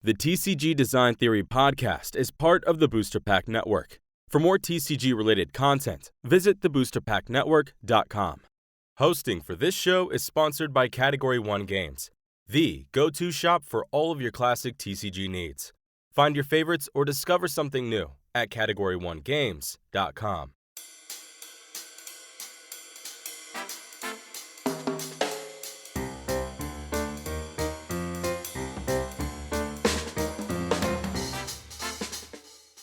The TCG Design Theory podcast is part of the Booster Pack Network. For more TCG-related content, visit theboosterpacknetwork.com. Hosting for this show is sponsored by Category 1 Games, the go-to shop for all of your classic TCG needs. Find your favorites or discover something new at category1games.com.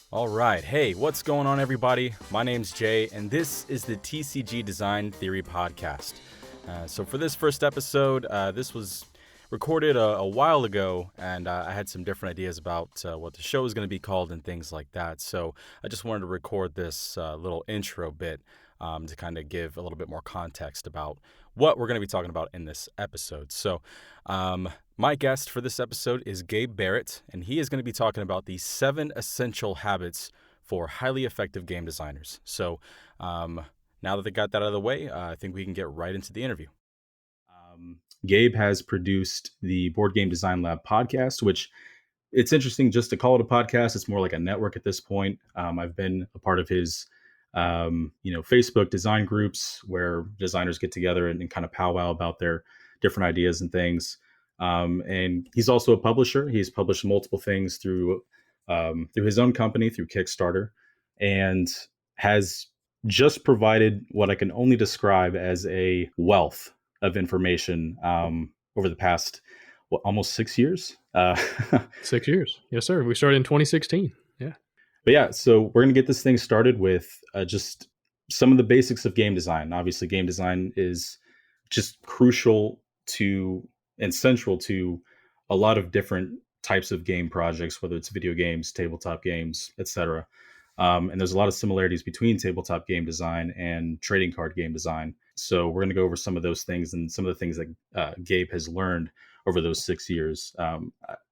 All right. Hey, what's going on, everybody? My name's Jay, and this is the TCG Design Theory podcast. So for this first episode, this was recorded a while ago, and I had some different ideas about what the show is going to be called and things like that. So I just wanted to record this little intro bit to kind of give a little bit more context about what we're going to be talking about in this episode. So my guest for this episode is Gabe Barrett, and he is going to be talking about the 7 essential habits for highly effective game designers. So now that they got that out of the way, I think we can get right into the interview. Gabe has produced the Board Game Design Lab podcast, which it's interesting just to call it a podcast. It's more like a network at this point. I've been a part of his Facebook design groups where designers get together and kind of powwow about their different ideas and things. And he's also a publisher. He's published multiple things through his own company, through Kickstarter, and has just provided what I can only describe as a wealth of information over the past almost 6 years. 6 years. Yes, sir. We started in 2016. Yeah. But yeah, so we're going to get this thing started with just some of the basics of game design. Obviously, game design is just crucial to and central to a lot of different types of game projects, whether it's video games, tabletop games, etc. And there's a lot of similarities between tabletop game design and trading card game design. So we're going to go over some of those things and some of the things that Gabe has learned over those 6 years,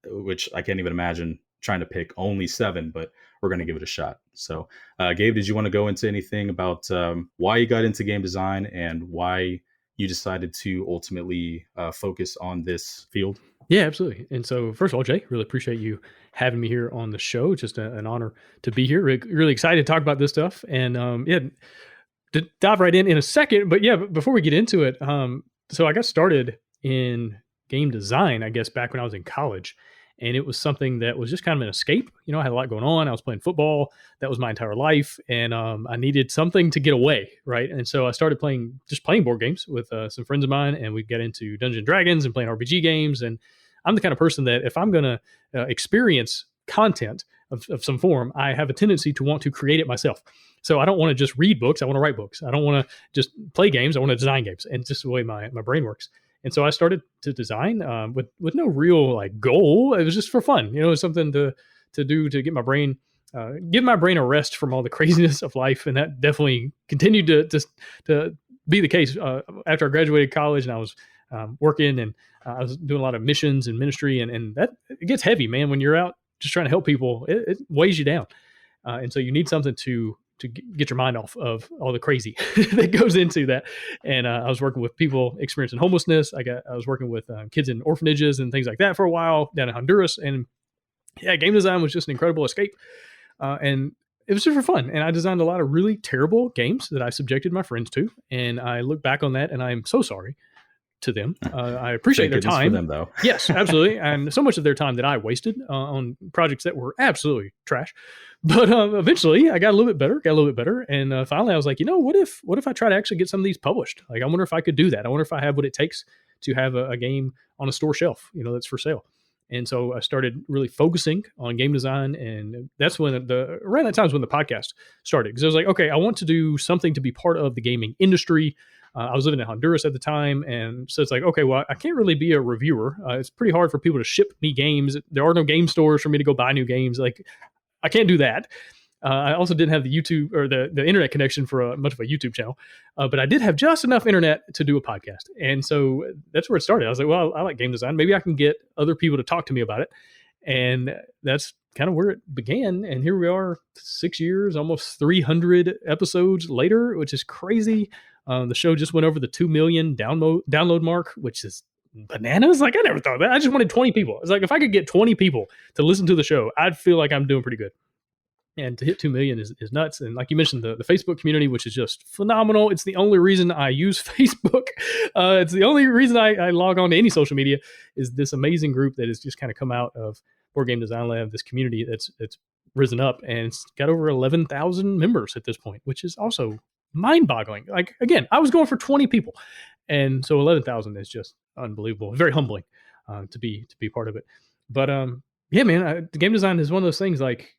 which I can't even imagine trying to pick only 7, but we're going to give it a shot. So Gabe, did you want to go into anything about why you got into game design and why you decided to ultimately focus on this field? Yeah, absolutely. And so first of all, Jay, really appreciate you having me here on the show. Just an honor to be here. Really excited to talk about this stuff. And to dive right in a second. But yeah, before we get into it, so I got started in game design, I guess, back when I was in college. And it was something that was just kind of an escape. You know, I had a lot going on. I was playing football. That was my entire life. And I needed something to get away, right? And so I started playing board games with some friends of mine. And we got into Dungeons and Dragons and playing RPG games. And I'm the kind of person that if I'm going to experience content of some form, I have a tendency to want to create it myself. So I don't want to just read books. I want to write books. I don't want to just play games. I want to design games. And it's just the way my brain works. And so I started to design with no real like goal. It was just for fun. You know, it was something to do to get my brain, give my brain a rest from all the craziness of life. And that definitely continued to be the case after I graduated college and I was working and I was doing a lot of missions and ministry. And that it gets heavy, man. When you're out just trying to help people, it weighs you down. And so you need something to get your mind off of all the crazy that goes into that. And I was working with people experiencing homelessness. I was working with kids in orphanages and things like that for a while down in Honduras. And yeah, game design was just an incredible escape. And it was just for fun. And I designed a lot of really terrible games that I subjected my friends to. And I look back on that and I'm so sorry to them. I appreciate their time. For them, though. Yes, absolutely. And so much of their time that I wasted on projects that were absolutely trash. But eventually I got a little bit better. And finally I was like, what if I try to actually get some of these published? Like, I wonder if I could do that. I wonder if I have what it takes to have a game on a store shelf, that's for sale. And so I started really focusing on game design. And that's when around that time is when the podcast started. Because I was like, okay, I want to do something to be part of the gaming industry. I was living in Honduras at the time. And so it's like, okay, well, I can't really be a reviewer. It's pretty hard for people to ship me games. There are no game stores for me to go buy new games. Like, I can't do that. I also didn't have the YouTube or the internet connection for much of a YouTube channel, but I did have just enough internet to do a podcast. And so that's where it started. I was like, well, I like game design. Maybe I can get other people to talk to me about it. And that's kind of where it began. And here we are 6 years, almost 300 episodes later, which is crazy. The show just went over the 2 million download mark, which is bananas. Like I never thought of that. I just wanted 20 people. It's like if I could get 20 people to listen to the show, I'd feel like I'm doing pretty good. And to hit 2 million is nuts. And like you mentioned, the Facebook community, which is just phenomenal. It's the only reason I use Facebook. It's the only reason I log on to any social media, is this amazing group that has just kind of come out of Board Game Design Lab, this community that's risen up, and it's got over 11,000 members at this point, which is also mind boggling. Like, again, I was going for 20 people. And so 11,000 is just unbelievable. Very humbling to be part of it. But yeah, man, game design is one of those things. Like,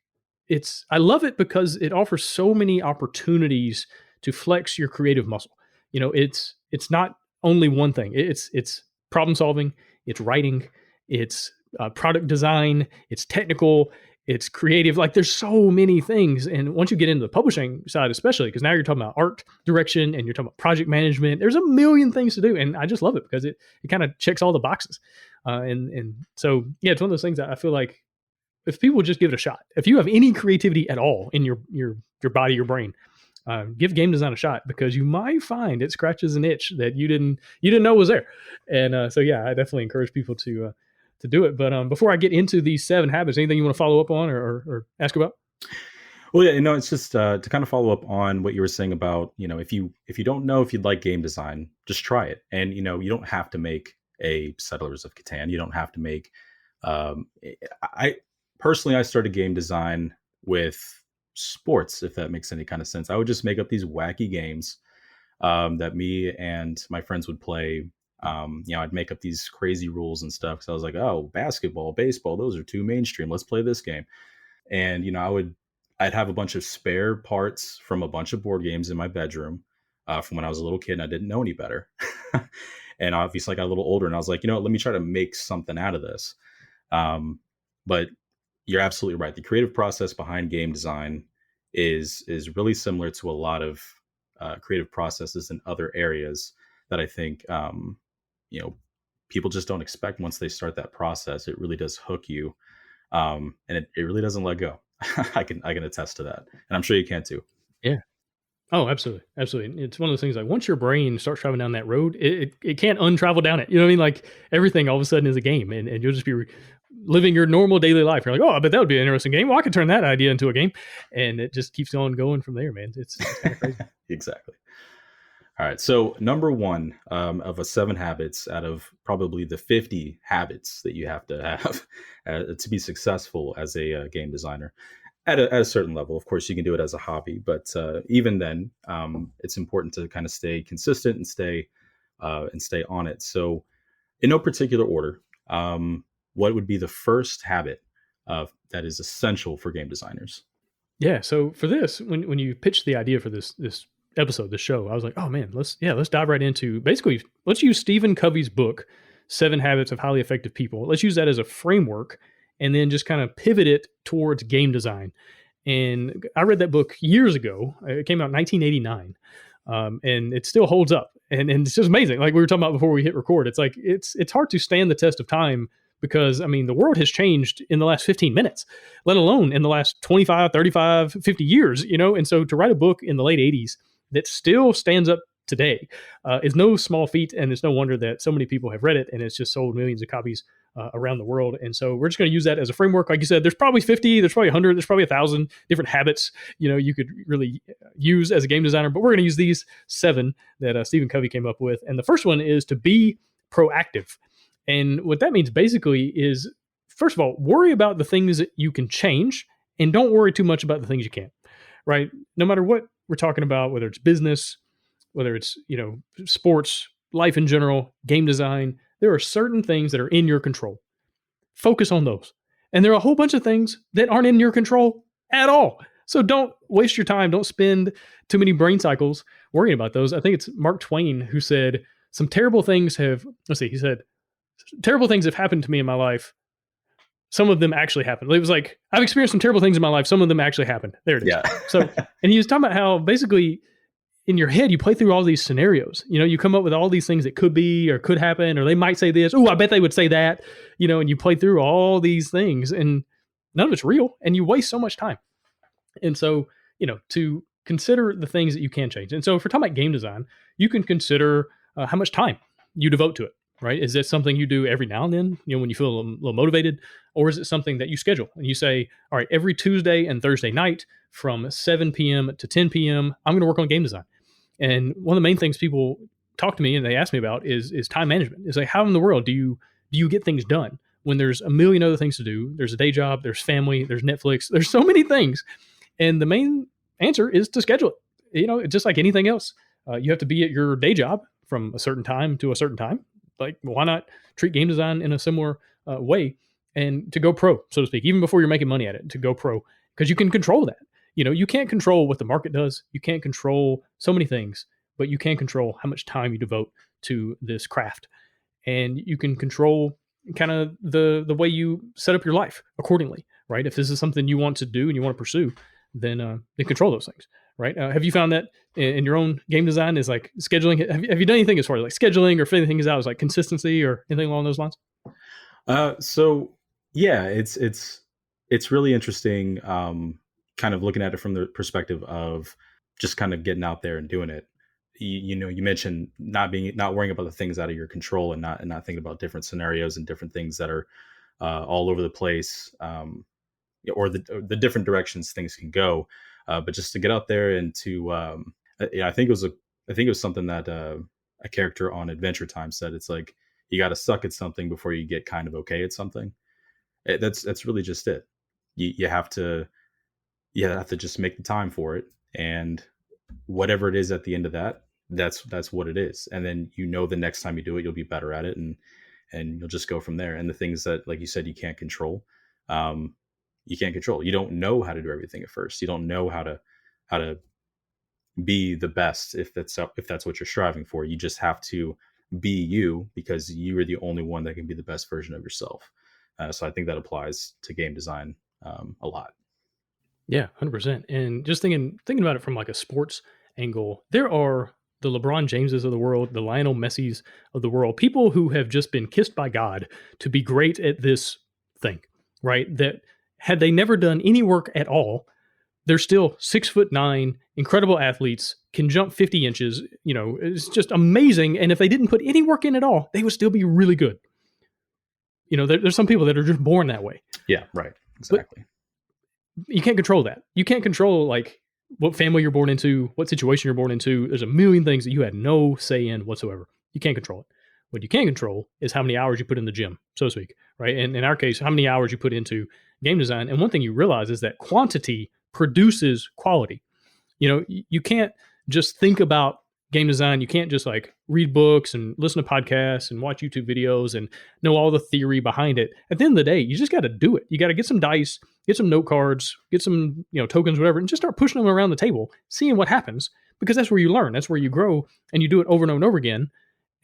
I love it because it offers so many opportunities to flex your creative muscle. You know, it's not only one thing. It's problem solving, it's writing, it's product design, it's technical, it's creative. Like, there's so many things. And once you get into the publishing side, especially, because now you're talking about art direction and you're talking about project management, there's a million things to do. And I just love it because it kind of checks all the boxes. And so, yeah, it's one of those things that I feel like, if people just give it a shot, if you have any creativity at all in your body, your brain, give game design a shot, because you might find it scratches an itch that you didn't know was there. And so, yeah, I definitely encourage people to do it. But before I get into these 7 habits, anything you want to follow up on or ask about? Well, yeah, it's just to kind of follow up on what you were saying about, if you don't know if you'd like game design, just try it. And, you don't have to make a Settlers of Catan. You don't have to make, Personally, I started game design with sports, if that makes any kind of sense. I would just make up these wacky games that me and my friends would play. I'd make up these crazy rules and stuff. So I was like, oh, basketball, baseball, those are too mainstream. Let's play this game. And, I'd have a bunch of spare parts from a bunch of board games in my bedroom from when I was a little kid and I didn't know any better. And obviously I got a little older and I was like, let me try to make something out of this. But you're absolutely right. The creative process behind game design is really similar to a lot of creative processes in other areas that I think people just don't expect. Once they start that process, it really does hook you, and it really doesn't let go. I can attest to that, and I'm sure you can too. Yeah. Oh, absolutely. Absolutely. It's one of those things, like, once your brain starts traveling down that road, it can't untravel down it. You know what I mean? Like, everything all of a sudden is a game, and you'll just be living your normal daily life. You're like, oh, I bet that would be an interesting game. Well, I could turn that idea into a game. And it just keeps on going from there, man. It's kind of crazy. Exactly. All right. So number 1 of 7 habits out of probably the 50 habits that you have to have to be successful as a game designer. At a certain level, of course, you can do it as a hobby, but even then, it's important to kind of stay consistent and stay on it. So, in no particular order, what would be the first habit that is essential for game designers? Yeah. So for this, when you pitched the idea for this episode, this show, I was like, oh man, let's dive right into, basically, let's use Stephen Covey's book, 7 Habits of Highly Effective People. Let's use that as a framework, and then just kind of pivot it towards game design. And I read that book years ago. It came out in 1989, and it still holds up. And it's just amazing. Like we were talking about before we hit record, it's like it's hard to stand the test of time, because, I mean, the world has changed in the last 15 minutes, let alone in the last 25, 35, 50 years, And so to write a book in the late 80s that still stands up today is no small feat. And it's no wonder that so many people have read it, and it's just sold millions of copies around the world. And so we're just going to use that as a framework. Like you said, there's probably 50, there's probably 100, there's probably 1,000 different habits, you could really use as a game designer, but we're going to use these 7 that Stephen Covey came up with. And the first one is to be proactive. And what that means basically is, first of all, worry about the things that you can change, and don't worry too much about the things you can't, right? No matter what we're talking about, whether it's business, whether it's, sports, life in general, game design, there are certain things that are in your control. Focus on those. And there are a whole bunch of things that aren't in your control at all. So don't waste your time. Don't spend too many brain cycles worrying about those. I think it's Mark Twain who said, terrible things have happened to me in my life. Some of them actually happened. It was like, I've experienced some terrible things in my life. Some of them actually happened. There it is. Yeah. So, and he was talking about how basically in your head, you play through all these scenarios. You come up with all these things that could be or could happen, or they might say this. Oh, I bet they would say that. And you play through all these things, and none of it's real, and you waste so much time. And so, to consider the things that you can change. And so if we're talking about game design, you can consider how much time you devote to it. right? Is this something you do every now and then, when you feel a little motivated, or is it something that you schedule and you say, all right, every Tuesday and Thursday night from 7 p.m. to 10 p.m., I'm going to work on game design. And one of the main things people talk to me and they ask me about is time management. It's like, how in the world do you get things done when there's a million other things to do? There's a day job, there's family, there's Netflix, there's so many things. And the main answer is to schedule it. It's just like anything else. You have to be at your day job from a certain time to a certain time. Like, why not treat game design in a similar way and to go pro, so to speak, even before you're making money at it, to go pro, because you can control that. You can't control what the market does. You can't control so many things, but you can control how much time you devote to this craft. And you can control kind of the way you set up your life accordingly, right? If this is something you want to do and you want to pursue, then control those things, right? Have you found that in your own game design is like scheduling? Have you done anything as far as like scheduling or figuring things out as like consistency or anything along those lines? So yeah, it's really interesting. Kind of looking at it from the perspective of just kind of getting out there and doing it. You mentioned not worrying about the things out of your control and not thinking about different scenarios and different things that are all over the place, or the different directions things can go. But just to get out there and to, I think it was something that a character on Adventure Time said. It's like, you got to suck at something before you get kind of okay at something. That's really just it. You have to just make the time for it, and whatever it is at the end of that, that's what it is. And then the next time you do it, you'll be better at it, and you'll just go from there. And the things that, like you said, you can't control, You don't know how to do everything at first. You don't know how to be the best if that's what you're striving for. You just have to be you, because you are the only one that can be the best version of yourself. So I think that applies to game design a lot. Yeah, 100%. And just thinking about it from like a sports angle, there are the LeBron Jameses of the world, the Lionel Messis of the world, people who have just been kissed by God to be great at this thing, right? That had they never done any work at all, they're still 6'9", incredible athletes, can jump 50 inches. It's just amazing. And if they didn't put any work in at all, they would still be really good. There's some people that are just born that way. Yeah, right. Exactly. But you can't control that. You can't control like what family you're born into, what situation you're born into. There's a million things that you had no say in whatsoever. You can't control it. What you can control is how many hours you put in the gym, so to speak, right? And in our case, how many hours you put into game design. And one thing you realize is that quantity produces quality. You can't just think about game design. You can't just like read books and listen to podcasts and watch YouTube videos and know all the theory behind it. At the end of the day, you just got to do it. You got to get some dice, get some note cards, get some, tokens, whatever, and just start pushing them around the table, seeing what happens, because that's where you learn. That's where you grow, and you do it over and over and over again.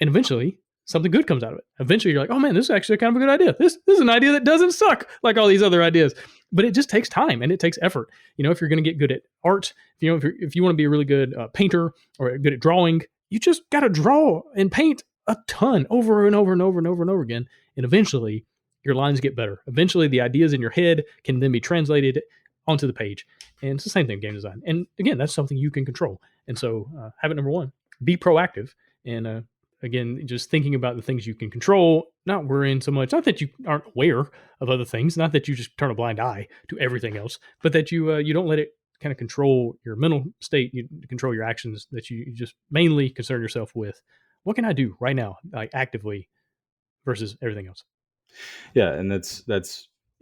And eventually something good comes out of it. Eventually you're like, oh man, this is actually kind of a good idea. This is an idea that doesn't suck like all these other ideas. But it just takes time and it takes effort. If you're going to get good at art, if you want to be a really good painter or good at drawing, you just got to draw and paint a ton over and over and over and over and over again. And eventually your lines get better. Eventually the ideas in your head can then be translated onto the page. And it's the same thing in game design. And again, that's something you can control. And so habit number 1, be proactive. And again, just thinking about the things you can control, not worrying so much, not that you aren't aware of other things, not that you just turn a blind eye to everything else, but that you don't let it kind of control your mental state, you control your actions, that you just mainly concern yourself with, what can I do right now, like actively, versus everything else. Yeah, and that's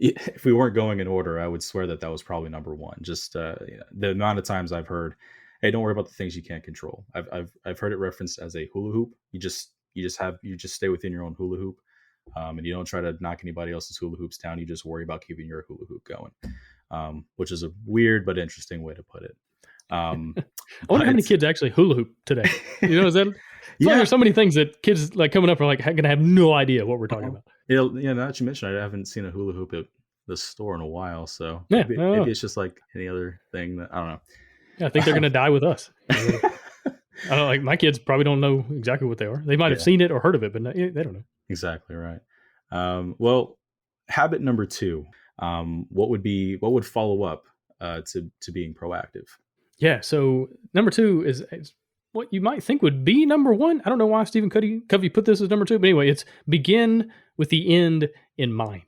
if we weren't going in order, I would swear that was probably number 1. Just the amount of times I've heard, hey, don't worry about the things you can't control. I've heard it referenced as a hula hoop. You just stay within your own hula hoop, and you don't try to knock anybody else's hula hoops down. You just worry about keeping your hula hoop going, which is a weird but interesting way to put it. I wonder how many kids actually hula hoop today. Is that? Yeah, there's so many things that kids like coming up are like gonna have no idea what we're talking about. Yeah, now that you mentioned, I haven't seen a hula hoop at the store in a while, so yeah, maybe it's just like any other thing that I don't know. Yeah, I think they're going to die with us. I don't like my kids probably don't know exactly what they are. They might have seen it or heard of it, but they don't know. Exactly right. Well, habit number 2, what would follow up to being proactive? Yeah. So number 2 is what you might think would be number one. I don't know why Stephen Covey put this as number two, but anyway, it's begin with the end in mind,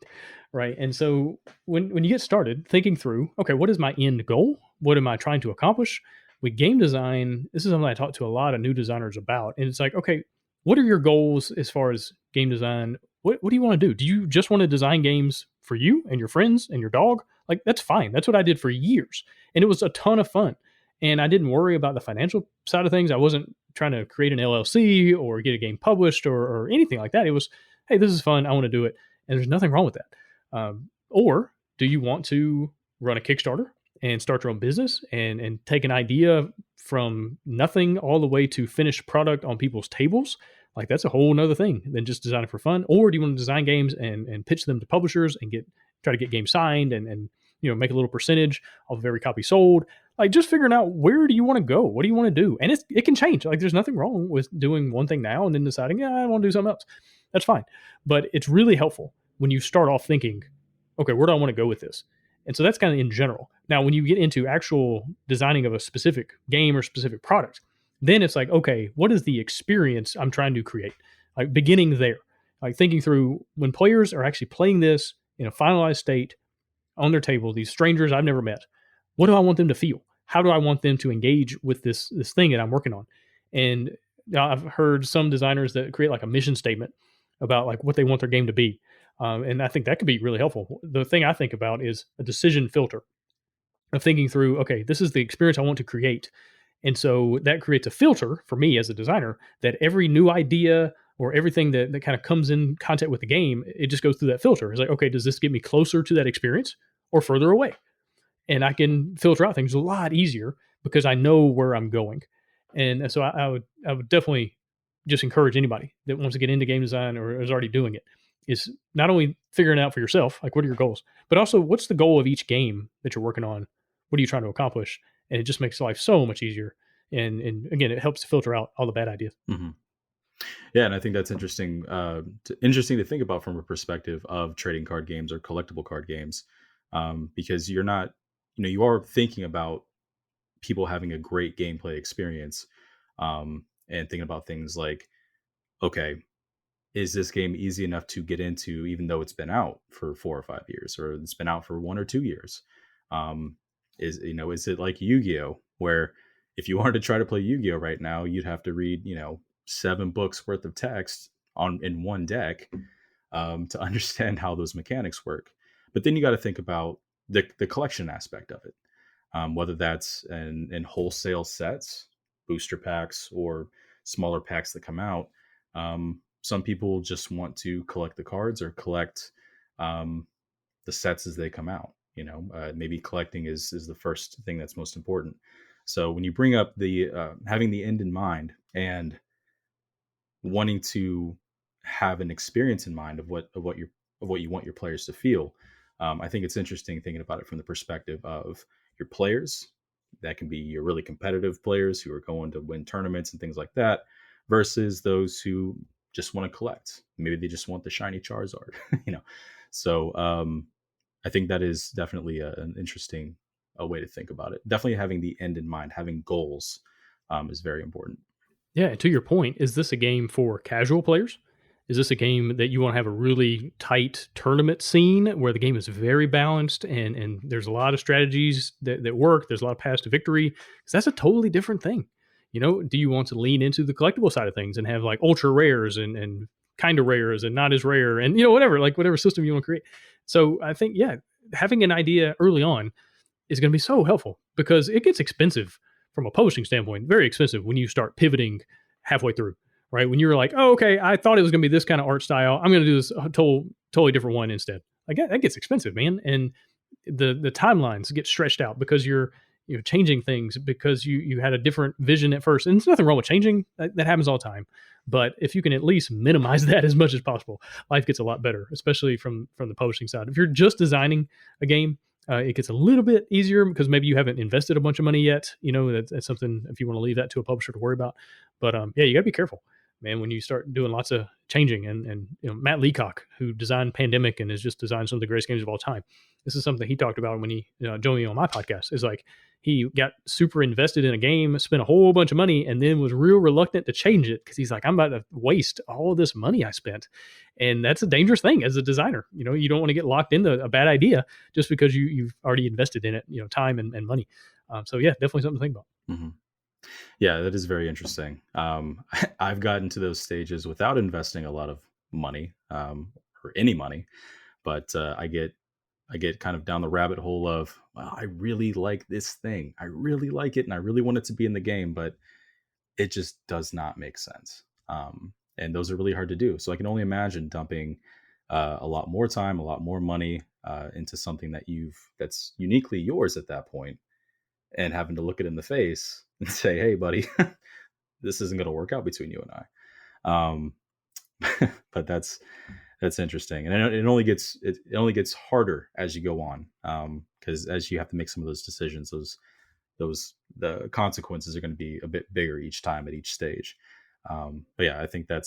right? And so when you get started thinking through, okay, what is my end goal? What am I trying to accomplish? With game design, this is something I talk to a lot of new designers about. And it's like, okay, what are your goals as far as game design? What do you want to do? Do you just want to design games for you and your friends and your dog? Like, that's fine. That's what I did for years. And it was a ton of fun. And I didn't worry about the financial side of things. I wasn't trying to create an LLC or get a game published or anything like that. It was, hey, this is fun. I want to do it. And there's nothing wrong with that. Or do you want to run a Kickstarter and start your own business and take an idea from nothing all the way to finished product on people's tables? Like, that's a whole nother thing than just designing for fun. Or do you want to design games and pitch them to publishers and try to get games signed and make a little percentage of every copy sold? Like, just figuring out, where do you want to go? What do you want to do? And it can change. Like, there's nothing wrong with doing one thing now and then deciding, yeah, I want to do something else. That's fine. But it's really helpful when you start off thinking, okay, where do I want to go with this? And so that's kind of in general. Now, when you get into actual designing of a specific game or specific product, then it's like, okay, what is the experience I'm trying to create? Like, beginning there, like thinking through, when players are actually playing this in a finalized state on their table, these strangers I've never met, what do I want them to feel? How do I want them to engage with this thing that I'm working on? And I've heard some designers that create like a mission statement about like what they want their game to be. And I think that could be really helpful. The thing I think about is a decision filter of thinking through, okay, this is the experience I want to create. And so that creates a filter for me as a designer, that every new idea or everything that kind of comes in contact with the game, it just goes through that filter. It's like, okay, does this get me closer to that experience or further away? And I can filter out things a lot easier because I know where I'm going. And so I would definitely just encourage anybody that wants to get into game design or is already doing it, is not only figuring out for yourself, like, what are your goals, but also what's the goal of each game that you're working on? What are you trying to accomplish? And it just makes life so much easier. And again, it helps to filter out all the bad ideas. Mm-hmm. Yeah, and I think that's interesting. Interesting to think about from a perspective of trading card games or collectible card games, because you're not, you are thinking about people having a great gameplay experience, and thinking about things like, okay, is this game easy enough to get into, even though it's been out for 4 or 5 years, or it's been out for 1 or 2 years? Is it like Yu-Gi-Oh, where if you wanted to try to play Yu-Gi-Oh right now, you'd have to read 7 books worth of text in one deck, to understand how those mechanics work. But then you got to think about the collection aspect of it, whether that's in wholesale sets, booster packs, or smaller packs that come out. Some people just want to collect the cards or collect the sets as they come out. Maybe collecting is the first thing that's most important. So when you bring up the having the end in mind and wanting to have an experience in mind of what you want your players to feel, I think it's interesting thinking about it from the perspective of your players. That can be your really competitive players who are going to win tournaments and things like that, versus those who just want to collect. Maybe they just want the shiny Charizard. So I think that is definitely an interesting way to think about it. Definitely having the end in mind, having goals, is very important. Yeah, and to your point, is this a game for casual players? Is this a game that you want to have a really tight tournament scene where the game is very balanced and there's a lot of strategies that work? There's a lot of paths to victory. Because that's a totally different thing. Do you want to lean into the collectible side of things and have like ultra rares and kind of rares and not as rare and whatever system you want to create? So I think, yeah, having an idea early on is going to be so helpful, because it gets expensive from a publishing standpoint, very expensive when you start pivoting halfway through, right? When you're like, oh, okay, I thought it was going to be this kind of art style, I'm going to do this totally different one instead. Like, that gets expensive, man. And the timelines get stretched out because you're changing things because you had a different vision at first. And there's nothing wrong with changing. That happens all the time. But if you can at least minimize that as much as possible, life gets a lot better, especially from the publishing side. If you're just designing a game, it gets a little bit easier because maybe you haven't invested a bunch of money yet. That's something, if you want to leave that to a publisher to worry about. But yeah, you got to be careful. man, when you start doing lots of changing, and Matt Leacock, who designed Pandemic and has just designed some of the greatest games of all time, this is something he talked about when he joined me on my podcast. Is like he got super invested in a game, spent a whole bunch of money, and then was real reluctant to change it because he's like, I'm about to waste all of this money I spent. And that's a dangerous thing as a designer. You don't want to get locked into a bad idea just because you've already invested in it, time and money. So yeah, definitely something to think about. Mm-hmm. Yeah, that is very interesting. I've gotten to those stages without investing a lot of money, or any money, but I get kind of down the rabbit hole of, well, I really like this thing. I really like it and I really want it to be in the game, but it just does not make sense. And those are really hard to do. So I can only imagine dumping a lot more time, a lot more money into something that's uniquely yours at that point, and having to look it in the face and say, hey, buddy, this isn't going to work out between you and I. But that's interesting. And it only gets harder as you go on. Because as you have to make some of those decisions, the consequences are going to be a bit bigger each time at each stage. But yeah, I think that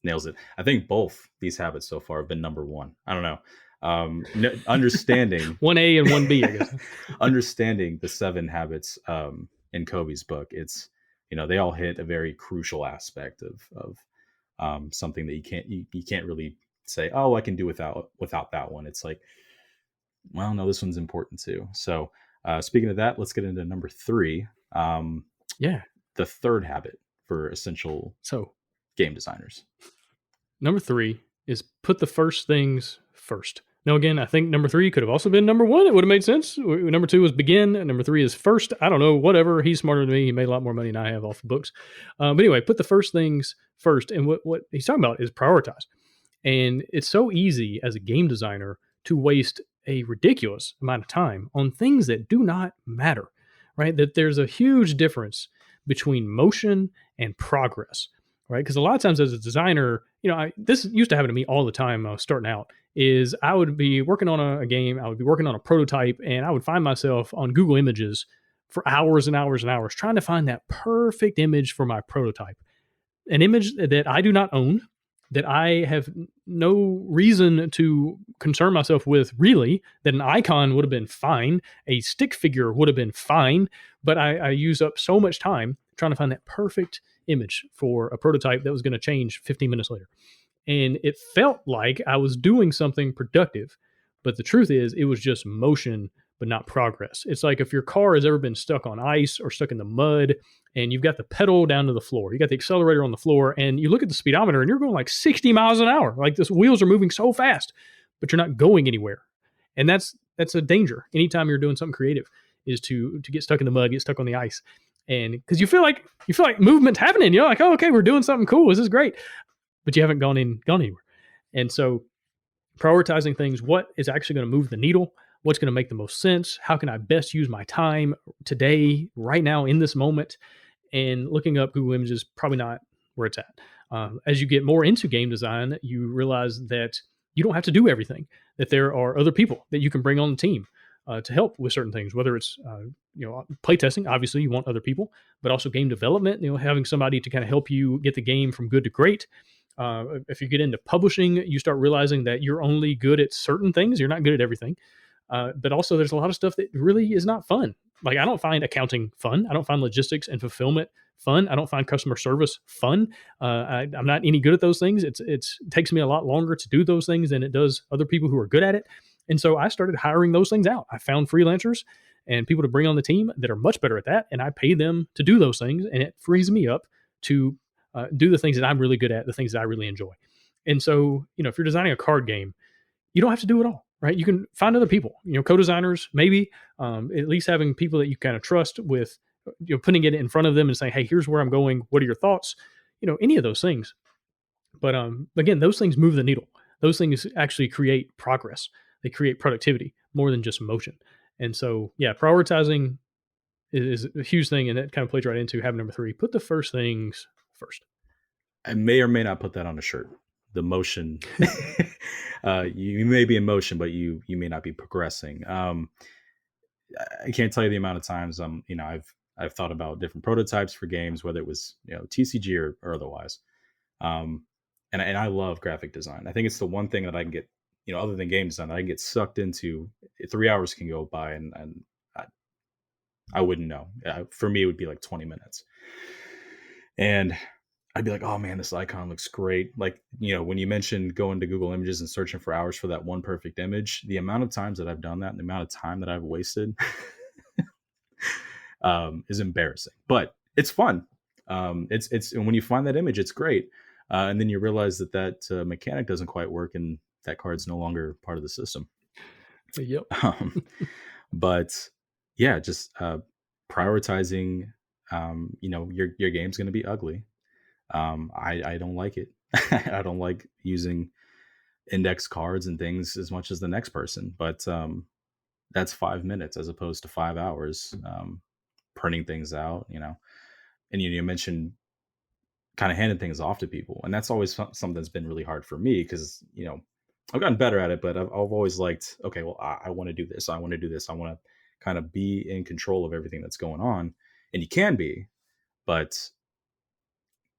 nails it. I think both these habits so far have been number one. I don't know. Understanding 1A and 1B, I guess. Understanding the 7 habits in Covey's book, it's they all hit a very crucial aspect of something that you can't really say, oh, I can do without that one. It's like, well, no, this one's important too. So speaking of that, let's get into number 3. The third habit for essential game designers. Number 3 is put the first things first. Now, again, I think number 3 could have also been number 1. It would have made sense. Number 2 was begin. Number 3 is first. I don't know, whatever. He's smarter than me. He made a lot more money than I have off the books. But anyway, put the first things first. And what he's talking about is prioritize. And it's so easy as a game designer to waste a ridiculous amount of time on things that do not matter, right? That there's a huge difference between motion and progress, right? Because a lot of times as a designer, this used to happen to me all the time when I was starting out, is I would be working on a game, I would be working on a prototype, and I would find myself on Google Images for hours and hours and hours trying to find that perfect image for my prototype. An image that I do not own, that I have no reason to concern myself with, really, that an icon would have been fine, a stick figure would have been fine, but I use up so much time trying to find that perfect image for a prototype that was going to change 15 minutes later. And it felt like I was doing something productive, but the truth is it was just motion, but not progress. It's like if your car has ever been stuck on ice or stuck in the mud and you've got the pedal down to the floor, you got the accelerator on the floor, and you look at the speedometer and you're going like 60 miles an hour. Like the wheels are moving so fast, but you're not going anywhere. And that's a danger. Anytime you're doing something creative is to get stuck in the mud, get stuck on the ice. And because you feel like movement's happening, you're like, oh, okay, we're doing something cool. This is great. But you haven't gone anywhere. And so prioritizing things, what is actually going to move the needle? What's going to make the most sense? How can I best use my time today, right now, in this moment? And looking up Google Images, probably not where it's at. As you get more into game design, you realize that you don't have to do everything, that there are other people that you can bring on the team to help with certain things, whether it's playtesting. Obviously, you want other people, but also game development, having somebody to kind of help you get the game from good to great. If you get into publishing, you start realizing that you're only good at certain things. You're not good at everything. But also there's a lot of stuff that really is not fun. Like I don't find accounting fun. I don't find logistics and fulfillment fun. I don't find customer service fun. I'm not any good at those things. It takes me a lot longer to do those things than it does other people who are good at it. And so I started hiring those things out. I found freelancers and people to bring on the team that are much better at that. And I pay them to do those things. And it frees me up to do the things that I'm really good at, the things that I really enjoy. And so, if you're designing a card game, you don't have to do it all, right? You can find other people, co-designers, maybe, at least having people that you kind of trust with, putting it in front of them and saying, hey, here's where I'm going. What are your thoughts? Any of those things. But again, those things move the needle. Those things actually create progress. They create productivity more than just motion. And so, yeah, prioritizing is a huge thing. And that kind of plays right into habit number 3. Put the first things first. I may or may not put that on a shirt. The motion, you may be in motion, but you may not be progressing. I can't tell you the amount of times I've I've thought about different prototypes for games, whether it was TCG or otherwise. Um, and I love graphic design. I think it's the one thing that I can get, other than game design, that I can get sucked into. 3 hours can go by, and I wouldn't know. For me, it would be like 20 minutes, and I'd be like, oh man, this icon looks great. Like, when you mentioned going to Google Images and searching for hours for that one perfect image, the amount of times that I've done that and the amount of time that I've wasted is embarrassing, but it's fun. And when you find that image, it's great. And then you realize that mechanic doesn't quite work and that card's no longer part of the system. Yep. But yeah, just prioritizing, your game's going to be ugly. I don't like it. I don't like using index cards and things as much as the next person, but that's 5 minutes as opposed to 5 hours printing things out, and you mentioned kind of handing things off to people, and that's always something that's been really hard for me because I've gotten better at it, but I've always liked, okay, well, I want to do this, I want to do this, I want to kind of be in control of everything that's going on, and you can be, but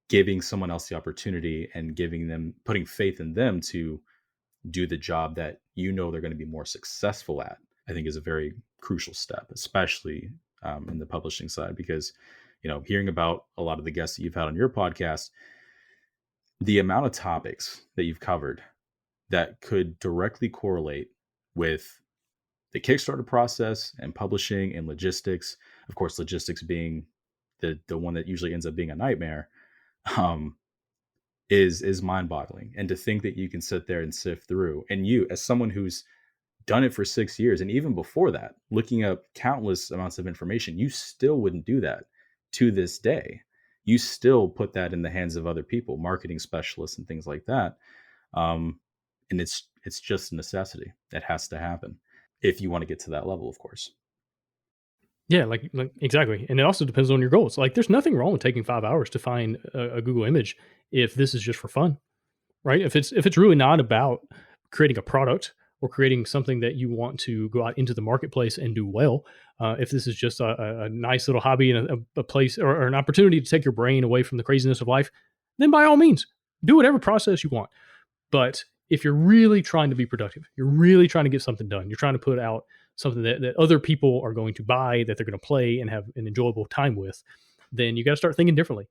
giving someone else the opportunity and putting faith in them to do the job that they're going to be more successful at, I think is a very crucial step, especially in the publishing side, because hearing about a lot of the guests that you've had on your podcast, the amount of topics that you've covered that could directly correlate with the Kickstarter process and publishing and logistics, of course, logistics being the one that usually ends up being a nightmare, is mind-boggling. And to think that you can sit there and sift through, and you, as someone who's done it for 6 years, and even before that, looking up countless amounts of information, you still wouldn't do that to this day. You still put that in the hands of other people, marketing specialists and things like that. And it's just a necessity. It has to happen if you want to get to that level, of course. Yeah, like exactly. And it also depends on your goals. Like there's nothing wrong with taking 5 hours to find a Google image if this is just for fun, right? If it's really not about creating a product or creating something that you want to go out into the marketplace and do well, if this is just a nice little hobby and a place or an opportunity to take your brain away from the craziness of life, then by all means, do whatever process you want. But if you're really trying to be productive, you're really trying to get something done, you're trying to put out something that other people are going to buy, that they're going to play and have an enjoyable time with, then you got to start thinking differently,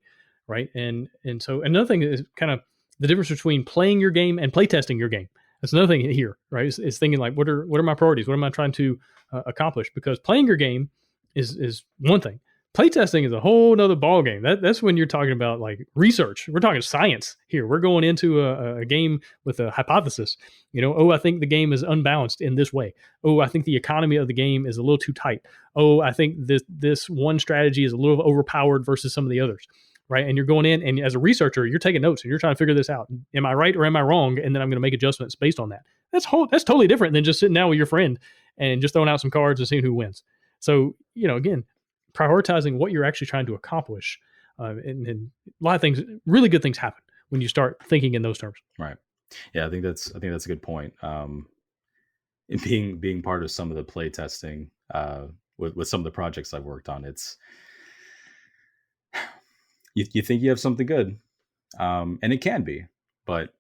right? And so another thing is kind of the difference between playing your game and playtesting your game. That's another thing here, right? Is thinking like, what are my priorities? What am I trying to accomplish? Because playing your game is one thing. Playtesting is a whole nother ball game. That's when you're talking about like research. We're talking science here. We're going into a game with a hypothesis. I think the game is unbalanced in this way. Oh, I think the economy of the game is a little too tight. Oh, I think this one strategy is a little overpowered versus some of the others, right? And you're going in, and as a researcher, you're taking notes and you're trying to figure this out. Am I right or am I wrong? And then I'm going to make adjustments based on that. That's totally different than just sitting down with your friend and just throwing out some cards and seeing who wins. So, again, prioritizing what you're actually trying to accomplish, and a lot of things, really good things happen when you start thinking in those terms. Right. Yeah, I think that's a good point. Being part of some of the play testing with some of the projects I've worked on, it's you think you have something good, and it can be, but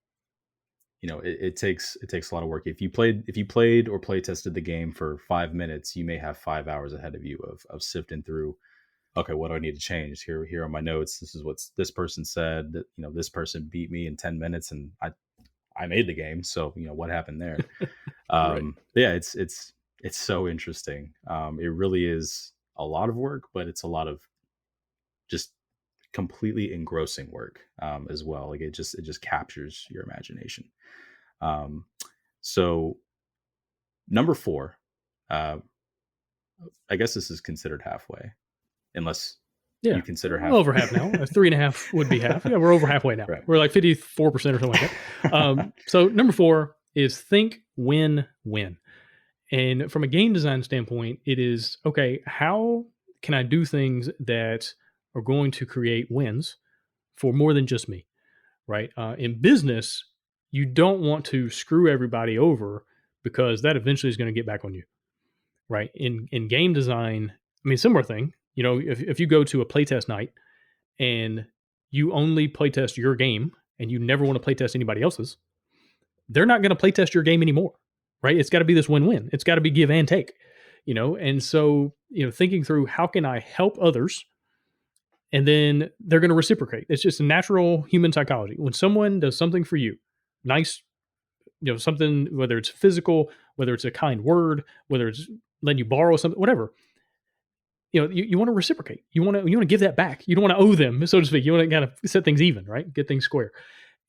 it takes a lot of work. If you played or play tested the game for 5 minutes, you may have 5 hours ahead of you of sifting through. Okay, what do I need to change? Here are my notes. This is what this person said. That this person beat me in 10 minutes, and I made the game. So what happened there? Right. Yeah, it's so interesting. It really is a lot of work, but it's a lot of just completely engrossing work as well. Like it just captures your imagination. So number 4, I guess this is considered halfway, unless you consider half. Over half now. 3.5 would be half. Yeah, we're over halfway now. Right. We're like 54% or something like that. So number 4 is think win-win. And from a game design standpoint, it is, okay, how can I do things that are going to create wins for more than just me, right? In business, you don't want to screw everybody over because that eventually is going to get back on you, right? In game design, I mean, similar thing. If you go to a playtest night and you only playtest your game and you never want to playtest anybody else's, they're not going to playtest your game anymore, right? It's got to be this win-win. It's got to be give and take, And so, thinking through how can I help others, and then they're going to reciprocate. It's just a natural human psychology. When someone does something for you, nice, something, whether it's physical, whether it's a kind word, whether it's letting you borrow something, whatever, you want to reciprocate. You want to give that back. You don't want to owe them, so to speak. You want to kind of set things even, right? Get things square.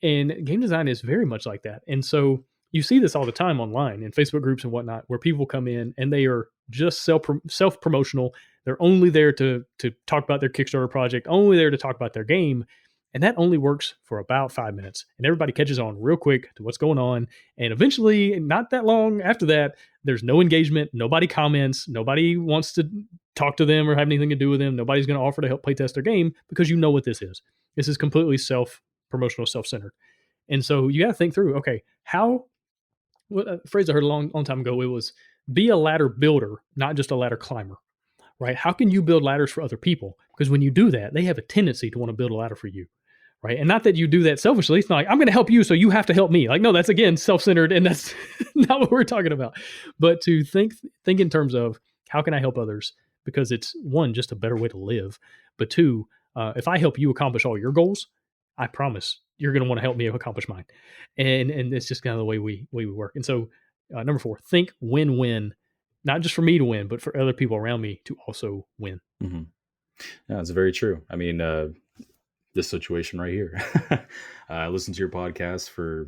And game design is very much like that. And so you see this all the time online in Facebook groups and whatnot, where people come in and they are just self-promotional. They're only there to talk about their Kickstarter project, only there to talk about their game. And that only works for about 5 minutes. And everybody catches on real quick to what's going on. And eventually, not that long after that, there's no engagement. Nobody comments. Nobody wants to talk to them or have anything to do with them. Nobody's going to offer to help playtest their game, because you know what this is. This is completely self-promotional, self-centered. And so you got to think through, okay, a phrase I heard a long time ago, it was be a ladder builder, not just a ladder climber, right? How can you build ladders for other people? Because when you do that, they have a tendency to want to build a ladder for you, right? And not that you do that selfishly. It's not like, I'm going to help you, so you have to help me. Like, no, that's again, self-centered, and that's not what we're talking about. But to think in terms of how can I help others? Because it's, one, just a better way to live. But two, if I help you accomplish all your goals, I promise you're going to want to help me accomplish mine. And it's just kind of the way we work. And so number 4, think win-win, not just for me to win, but for other people around me to also win. Mm-hmm. Yeah, that's very true. I mean, this situation right here, I listened to your podcast for,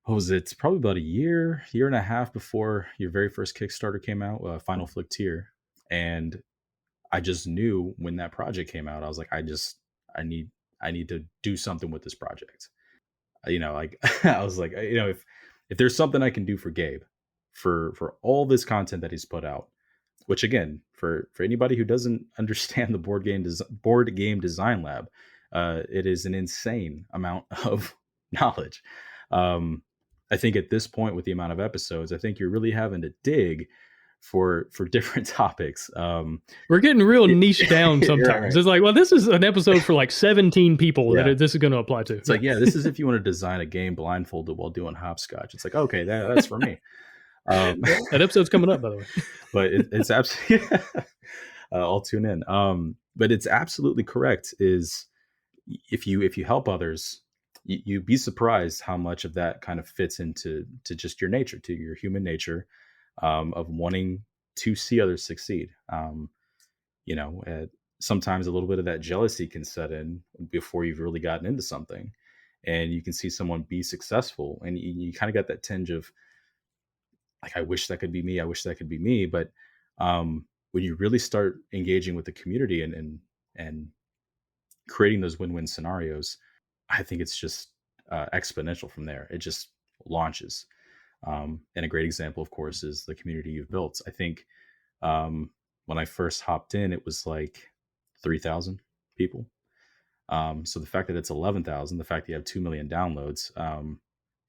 what was it? Probably about a year and a half before your very first Kickstarter came out, Final Flick Tier. And I just knew when that project came out, I was like, I need to do something with this project. Like I was like, if there's something I can do for Gabe, for all this content that he's put out, which again, for anybody who doesn't understand the board game design lab, it is an insane amount of knowledge. I think at this point, with the amount of episodes, I think you're really having to dig for different topics. We're getting real niche down sometimes. Right. It's like, well, this is an episode for like 17 people that this is going to apply to. It's like, this is if you want to design a game blindfolded while doing hopscotch. It's like, okay, that's for me. That episode's coming up, by the way. But it's absolutely I'll tune in. But it's absolutely correct. Is if you help others, you'd be surprised how much of that kind of fits into just your nature, to your human nature, of wanting to see others succeed. Sometimes a little bit of that jealousy can set in before you've really gotten into something, and you can see someone be successful, and you kind of got that tinge of like, I wish that could be me. I wish that could be me. But when you really start engaging with the community and creating those win-win scenarios, I think it's just exponential from there. It just launches. And a great example, of course, is the community you've built. I think when I first hopped in, it was like 3,000 people. So the fact that it's 11,000, the fact that you have 2 million downloads,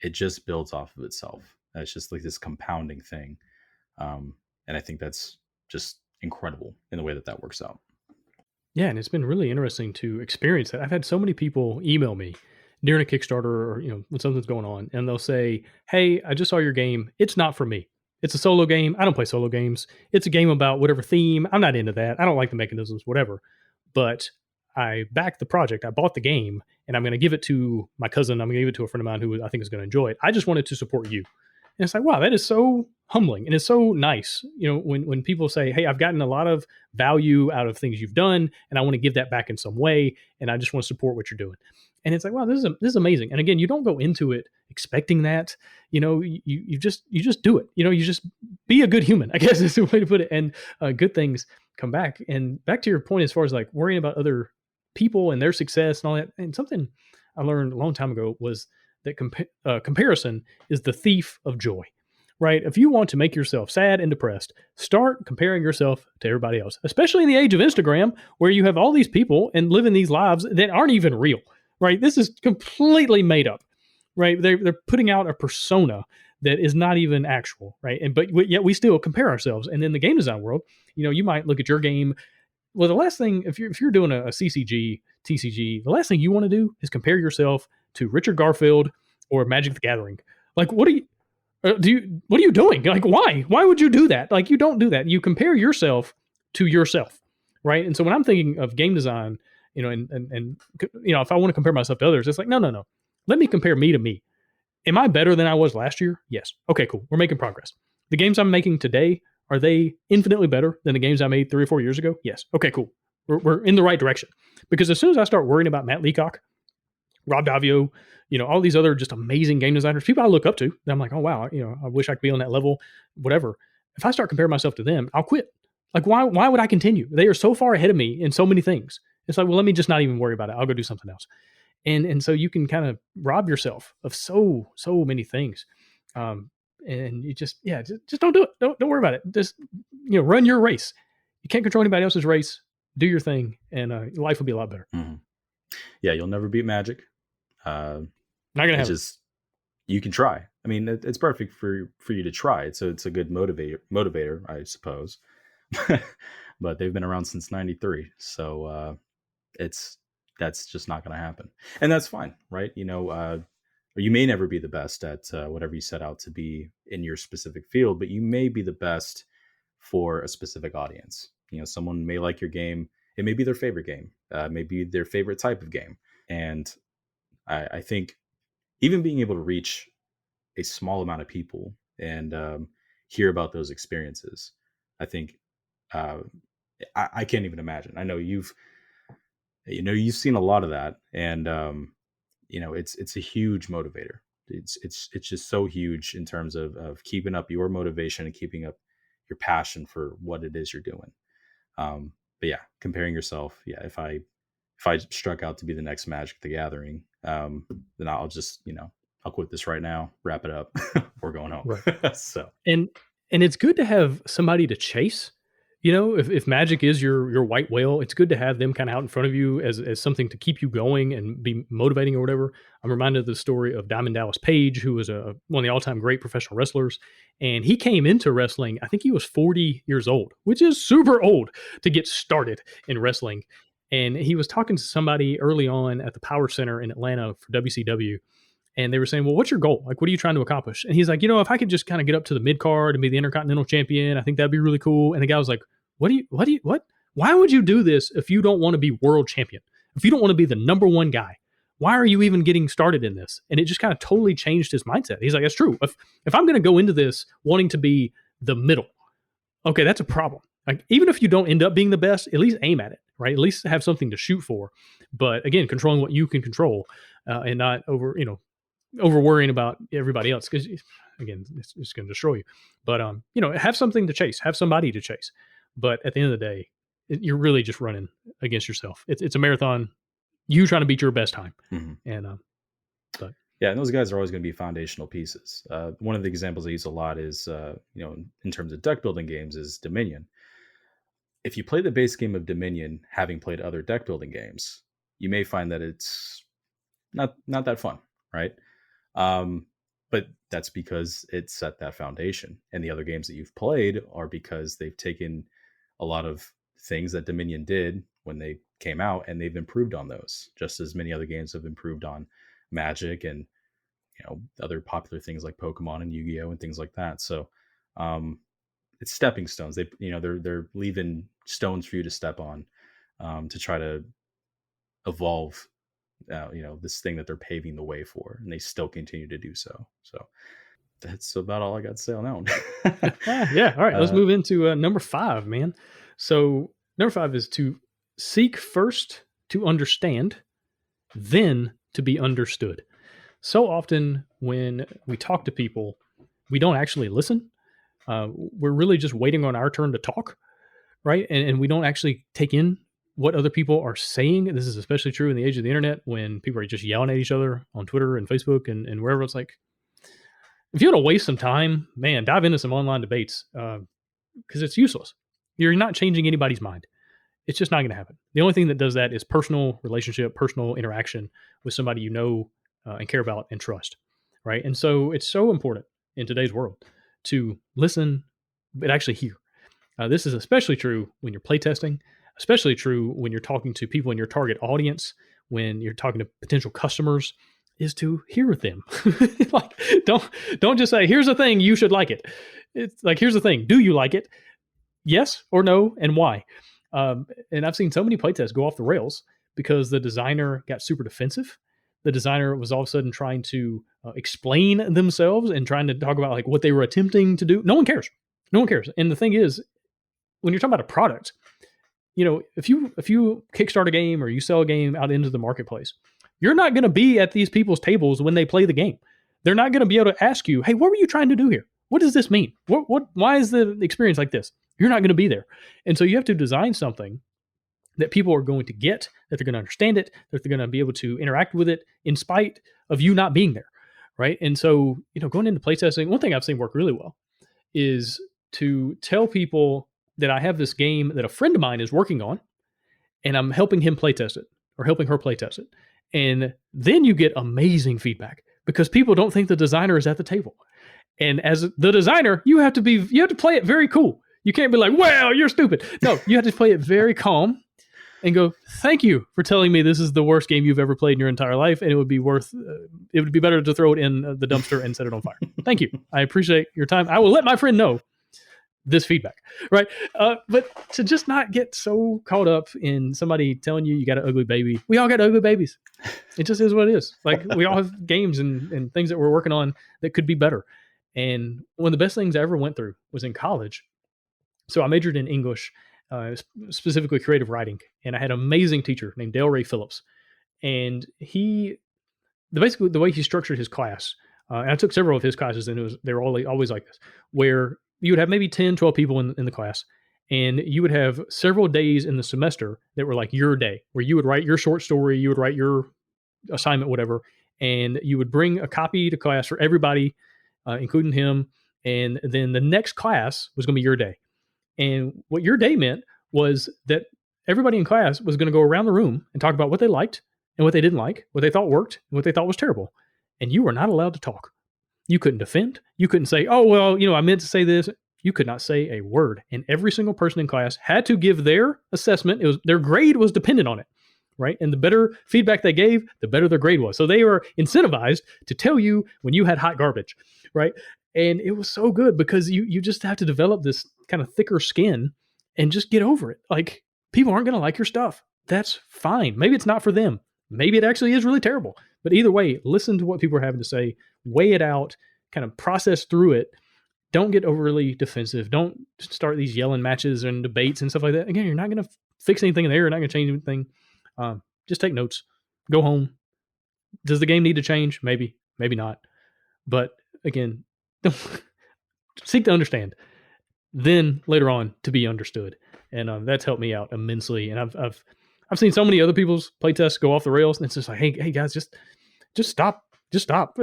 it just builds off of itself. It's just like this compounding thing. And I think that's just incredible in the way that works out. Yeah, and it's been really interesting to experience that. I've had so many people email me during a Kickstarter, or when something's going on, and they'll say, "Hey, I just saw your game. It's not for me. It's a solo game. I don't play solo games. It's a game about whatever theme. I'm not into that. I don't like the mechanisms, whatever. But I backed the project. I bought the game, and I'm going to give it to my cousin. I'm going to give it to a friend of mine who I think is going to enjoy it. I just wanted to support you." And it's like, wow, that is so humbling. And it's so nice, when people say, "Hey, I've gotten a lot of value out of things you've done, and I want to give that back in some way, and I just want to support what you're doing." And it's like, wow, this is amazing. And again, you don't go into it expecting that. You just do it. You just be a good human, I guess is the way to put it. And good things come back. And back to your point, as far as like worrying about other people and their success and all that. And something I learned a long time ago was that comparison is the thief of joy, right? If you want to make yourself sad and depressed, start comparing yourself to everybody else, especially in the age of Instagram, where you have all these people and living these lives that aren't even real, right? This is completely made up, right? They're putting out a persona that is not even actual, right? And but yet we still compare ourselves. And in the game design world, you might look at your game. Well, the last thing, if you're doing a CCG, TCG, the last thing you want to do is compare yourself to Richard Garfield or Magic the Gathering. Like, what are you doing? Like, why? Why would you do that? Like, you don't do that. You compare yourself to yourself, right? And so when I'm thinking of game design, and if I want to compare myself to others, it's like, no. Let me compare me to me. Am I better than I was last year? Yes. Okay, cool. We're making progress. The games I'm making today, are they infinitely better than the games I made 3 or 4 years ago? Yes. Okay, cool. We're in the right direction. Because as soon as I start worrying about Matt Leacock, Rob Davio, all these other just amazing game designers, people I look up to, I'm like, oh, wow, I wish I could be on that level, whatever. If I start comparing myself to them, I'll quit. Like, why would I continue? They are so far ahead of me in so many things. It's like, well, let me just not even worry about it. I'll go do something else. And so you can kind of rob yourself of so many things. And you just don't do it. Don't worry about it. Just, run your race. You can't control anybody else's race. Do your thing, and life will be a lot better. Mm-hmm. Yeah, you'll never beat Magic. Not gonna happen. You can try. I mean, it's perfect for you to try. It's a good motivator, I suppose. But they've been around since '93, so that's just not going to happen, and that's fine, right? You may never be the best at whatever you set out to be in your specific field, but you may be the best for a specific audience. Someone may like your game. It may be their favorite game, maybe their favorite type of game. And I think even being able to reach a small amount of people and hear about those experiences, I think I can't even imagine. I know you've seen a lot of that, and it's a huge motivator. It's just so huge in terms of keeping up your motivation and keeping up your passion for what it is you're doing. But yeah, comparing yourself. Yeah, if I struck out to be the next Magic the Gathering, then I'll just I'll quit this right now, wrap it up, we're going home. Right. So and it's good to have somebody to chase. If Magic is your white whale, it's good to have them kind of out in front of you as something to keep you going and be motivating or whatever. I'm reminded of the story of Diamond Dallas Page, who was one of the all-time great professional wrestlers. And he came into wrestling, I think he was 40 years old, which is super old to get started in wrestling. And he was talking to somebody early on at the Power Center in Atlanta for WCW. And they were saying, well, what's your goal? Like, what are you trying to accomplish? And he's like, if I could just kind of get up to the mid card and be the Intercontinental Champion, I think that'd be really cool. And the guy was like, what? Why would you do this if you don't want to be world champion? If you don't want to be the number one guy, why are you even getting started in this? And it just kind of totally changed his mindset. He's like, that's true. If I'm going to go into this wanting to be the middle, okay, that's a problem. Like, even if you don't end up being the best, at least aim at it, right? At least have something to shoot for. But again, controlling what you can control, and not over worrying about everybody else, because again, it's going to destroy you. But have something to chase, have somebody to chase. But at the end of the day, you're really just running against yourself. It's a marathon. You trying to beat your best time. Mm-hmm. And yeah, and those guys are always going to be foundational pieces. One of the examples I use a lot is in terms of deck building games is Dominion. If you play the base game of Dominion, having played other deck building games, you may find that it's not that fun, right? But that's because it set that foundation. And the other games that you've played are because they've taken a lot of things that Dominion did when they came out, and they've improved on those, just as many other games have improved on Magic and other popular things like Pokemon and Yu-Gi-Oh and things like that. So it's stepping stones. They're leaving stones for you to step on, to try to evolve this thing that they're paving the way for, and they still continue to do so. So that's about all I got to say on that one. Yeah. All right. Let's move into number 5, man. So number 5 is to seek first to understand, then to be understood. So often when we talk to people, we don't actually listen. We're really just waiting on our turn to talk, right? And we don't actually take in what other people are saying. This is especially true in the age of the internet, when people are just yelling at each other on Twitter and Facebook and wherever. It's like, if you want to waste some time, man, dive into some online debates, because it's useless. You're not changing anybody's mind. It's just not going to happen. The only thing that does that is personal relationship, personal interaction with somebody and care about and trust, right? And so it's so important in today's world to listen, but actually hear. This is especially true when you're playtesting, especially true when you're talking to people in your target audience, when you're talking to potential customers, is to hear them. Like, don't just say, "Here's the thing, you should like it." It's like, "Here's the thing, do you like it? Yes or no, and why?" And I've seen so many playtests go off the rails because the designer got super defensive. The designer was all of a sudden trying to explain themselves and trying to talk about like what they were attempting to do. No one cares. No one cares. And the thing is, when you're talking about a product, if you kickstart a game or you sell a game out into the marketplace, you're not going to be at these people's tables when they play the game. They're not going to be able to ask you, "Hey, what were you trying to do here? What does this mean? Why is the experience like this?" You're not going to be there. And so you have to design something that people are going to get, that they're going to understand it, that they're going to be able to interact with it in spite of you not being there. Right. And so, going into playtesting, one thing I've seen work really well is to tell people that I have this game that a friend of mine is working on and I'm helping him playtest it or helping her playtest it. And then you get amazing feedback because people don't think the designer is at the table. And as the designer, you have to play it very cool. You can't be like, "Well, you're stupid." No, you have to play it very calm and go, "Thank you for telling me this is the worst game you've ever played in your entire life, and it would be better to throw it in the dumpster and set it on fire. Thank you. I appreciate your time. I will let my friend know this feedback," right? But to just not get so caught up in somebody telling you got an ugly baby. We all got ugly babies. It just is what it is. Like, we all have games and things that we're working on that could be better. And one of the best things I ever went through was in college. So I majored in English, specifically creative writing, and I had an amazing teacher named Dale Ray Phillips. And basically the way he structured his class, and I took several of his classes, and they were always like this, where you would have maybe 10, 12 people in the class, and you would have several days in the semester that were like your day, where you would write your short story, you would write your assignment, whatever, and you would bring a copy to class for everybody, including him, and then the next class was going to be your day. And what your day meant was that everybody in class was going to go around the room and talk about what they liked and what they didn't like, what they thought worked and what they thought was terrible. And you were not allowed to talk. You couldn't defend. You couldn't say, "Oh, well, I meant to say this." You could not say a word. And every single person in class had to give their assessment. Their grade was dependent on it, right? And the better feedback they gave, the better their grade was. So they were incentivized to tell you when you had hot garbage, right? And it was so good because you just have to develop this kind of thicker skin and just get over it. Like, people aren't going to like your stuff. That's fine. Maybe it's not for them. Maybe it actually is really terrible. But either way, listen to what people are having to say, weigh it out, kind of process through it. Don't get overly defensive. Don't start these yelling matches and debates and stuff like that. Again, you're not going to fix anything there. You're not going to change anything. Just take notes. Go home. Does the game need to change? Maybe. Maybe not. But again, seek to understand. Then later on to be understood. And that's helped me out immensely. And I've seen so many other people's playtests go off the rails, and it's just like, hey guys, just stop. Just stop.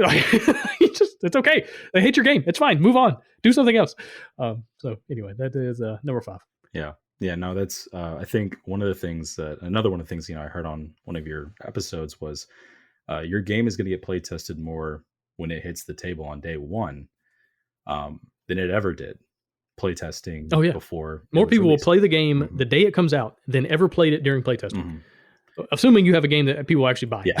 It's okay. They hate your game. It's fine. Move on. Do something else. So anyway, that is number 5. Yeah. No, that's I think another one of the things I heard on one of your episodes was your game is going to get play tested more when it hits the table on day one than it ever did play testing. Oh yeah. Before more people will play the game the day it comes out than ever played it during play testing. Mm-hmm. Assuming you have a game that people actually buy. Yeah.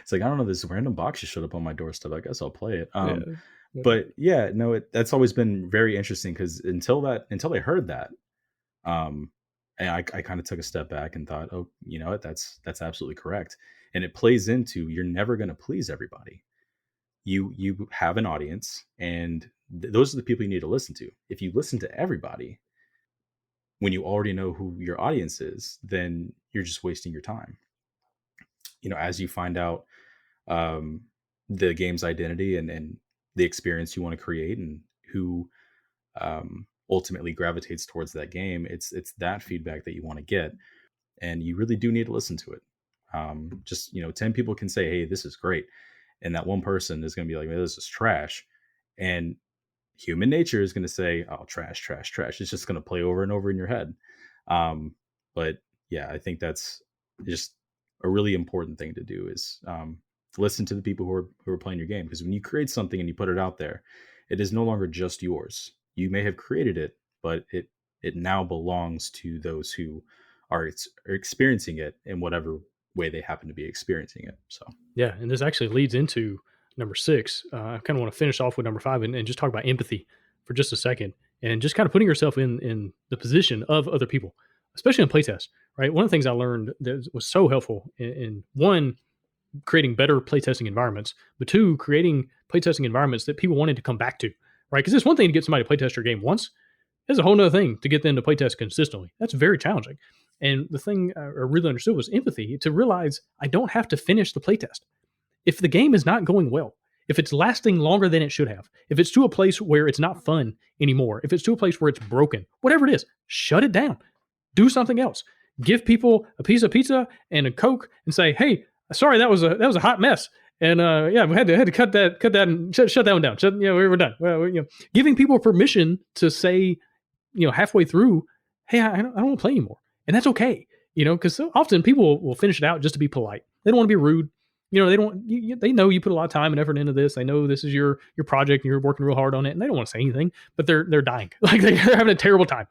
It's like, I don't know, this random box just showed up on my doorstep. I guess I'll play it. But yeah, no, that's always been very interesting because until I heard that, and I kind of took a step back and thought, oh, you know what, that's absolutely correct. And it plays into, you're never going to please everybody. You have an audience, and those are the people you need to listen to. If you listen to everybody when you already know who your audience is, then you're just wasting your time. As you find out the game's identity and the experience you want to create and who ultimately gravitates towards that game, it's that feedback that you want to get, and you really do need to listen to it. 10 people can say, "Hey, this is great," and that one person is going to be like, "This is trash," and human nature is going to say, "Oh, trash, trash, trash." It's just going to play over and over in your head. But yeah, I think that's just a really important thing to do is listen to the people who are playing your game, because when you create something and you put it out there, it is no longer just yours. You may have created it, but it now belongs to those who are experiencing it in whatever way they happen to be experiencing it. So Yeah, and this actually leads into number 6. I kind of want to finish off with number 5 and just talk about empathy for just a second, and just kind of putting yourself in the position of other people, especially in playtest. Right, one of the things I learned that was so helpful in one, creating better playtesting environments, but 2, creating playtesting environments that people wanted to come back to. Right, because it's one thing to get somebody to playtest your game once. It's a whole nother thing to get them to playtest consistently. That's very challenging. And the thing I really understood was empathy, to realize I don't have to finish the playtest. If the game is not going well, if it's lasting longer than it should have, if it's to a place where it's not fun anymore, if it's to a place where it's broken, whatever it is, shut it down. Do something else. Give people a piece of pizza and a Coke and say, "Hey, sorry, that was a hot mess." And yeah, we had to cut that and shut that one down. We're done. Well, giving people permission to say, halfway through, "Hey, I don't want to play anymore," and that's okay. Because so often people will finish it out just to be polite. They don't want to be rude. They don't. They know you put a lot of time and effort into this. They know this is your project and you're working real hard on it, and they don't want to say anything, but they're dying. Like they're having a terrible time.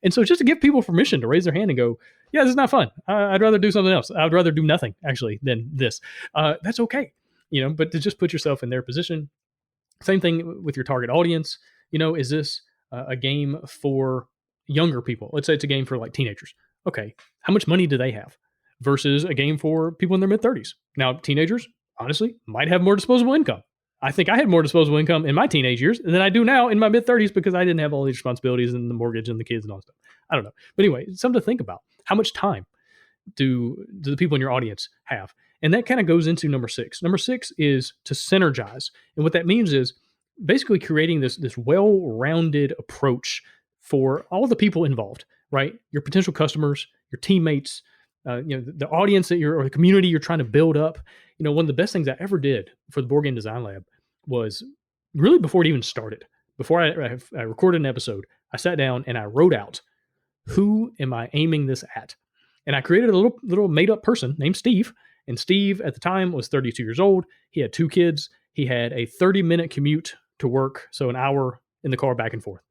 And so just to give people permission to raise their hand and go, "Yeah, this is not fun. I'd rather do something else. I'd rather do nothing actually than this." That's okay. But to just put yourself in their position. Same thing with your target audience. Is this a game for younger people? Let's say it's a game for like teenagers. Okay, how much money do they have versus a game for people in their mid 30s? Now, teenagers, honestly, might have more disposable income. I think I had more disposable income in my teenage years than I do now in my mid 30s because I didn't have all these responsibilities and the mortgage and the kids and all that stuff. I don't know. But anyway, it's something to think about. How much time do the people in your audience have? And that kind of goes into number 6. Number 6 is to synergize. And what that means is basically creating this well-rounded approach for all the people involved, right? Your potential customers, your teammates, the audience that or the community you're trying to build up. One of the best things I ever did for the Board Game Design Lab was really before it even started. Before I recorded an episode, I sat down and I wrote out, who am I aiming this at? And I created a little made-up person named Steve. And Steve at the time was 32 years old. He had 2 kids. He had a 30-minute commute to work, so an hour in the car back and forth.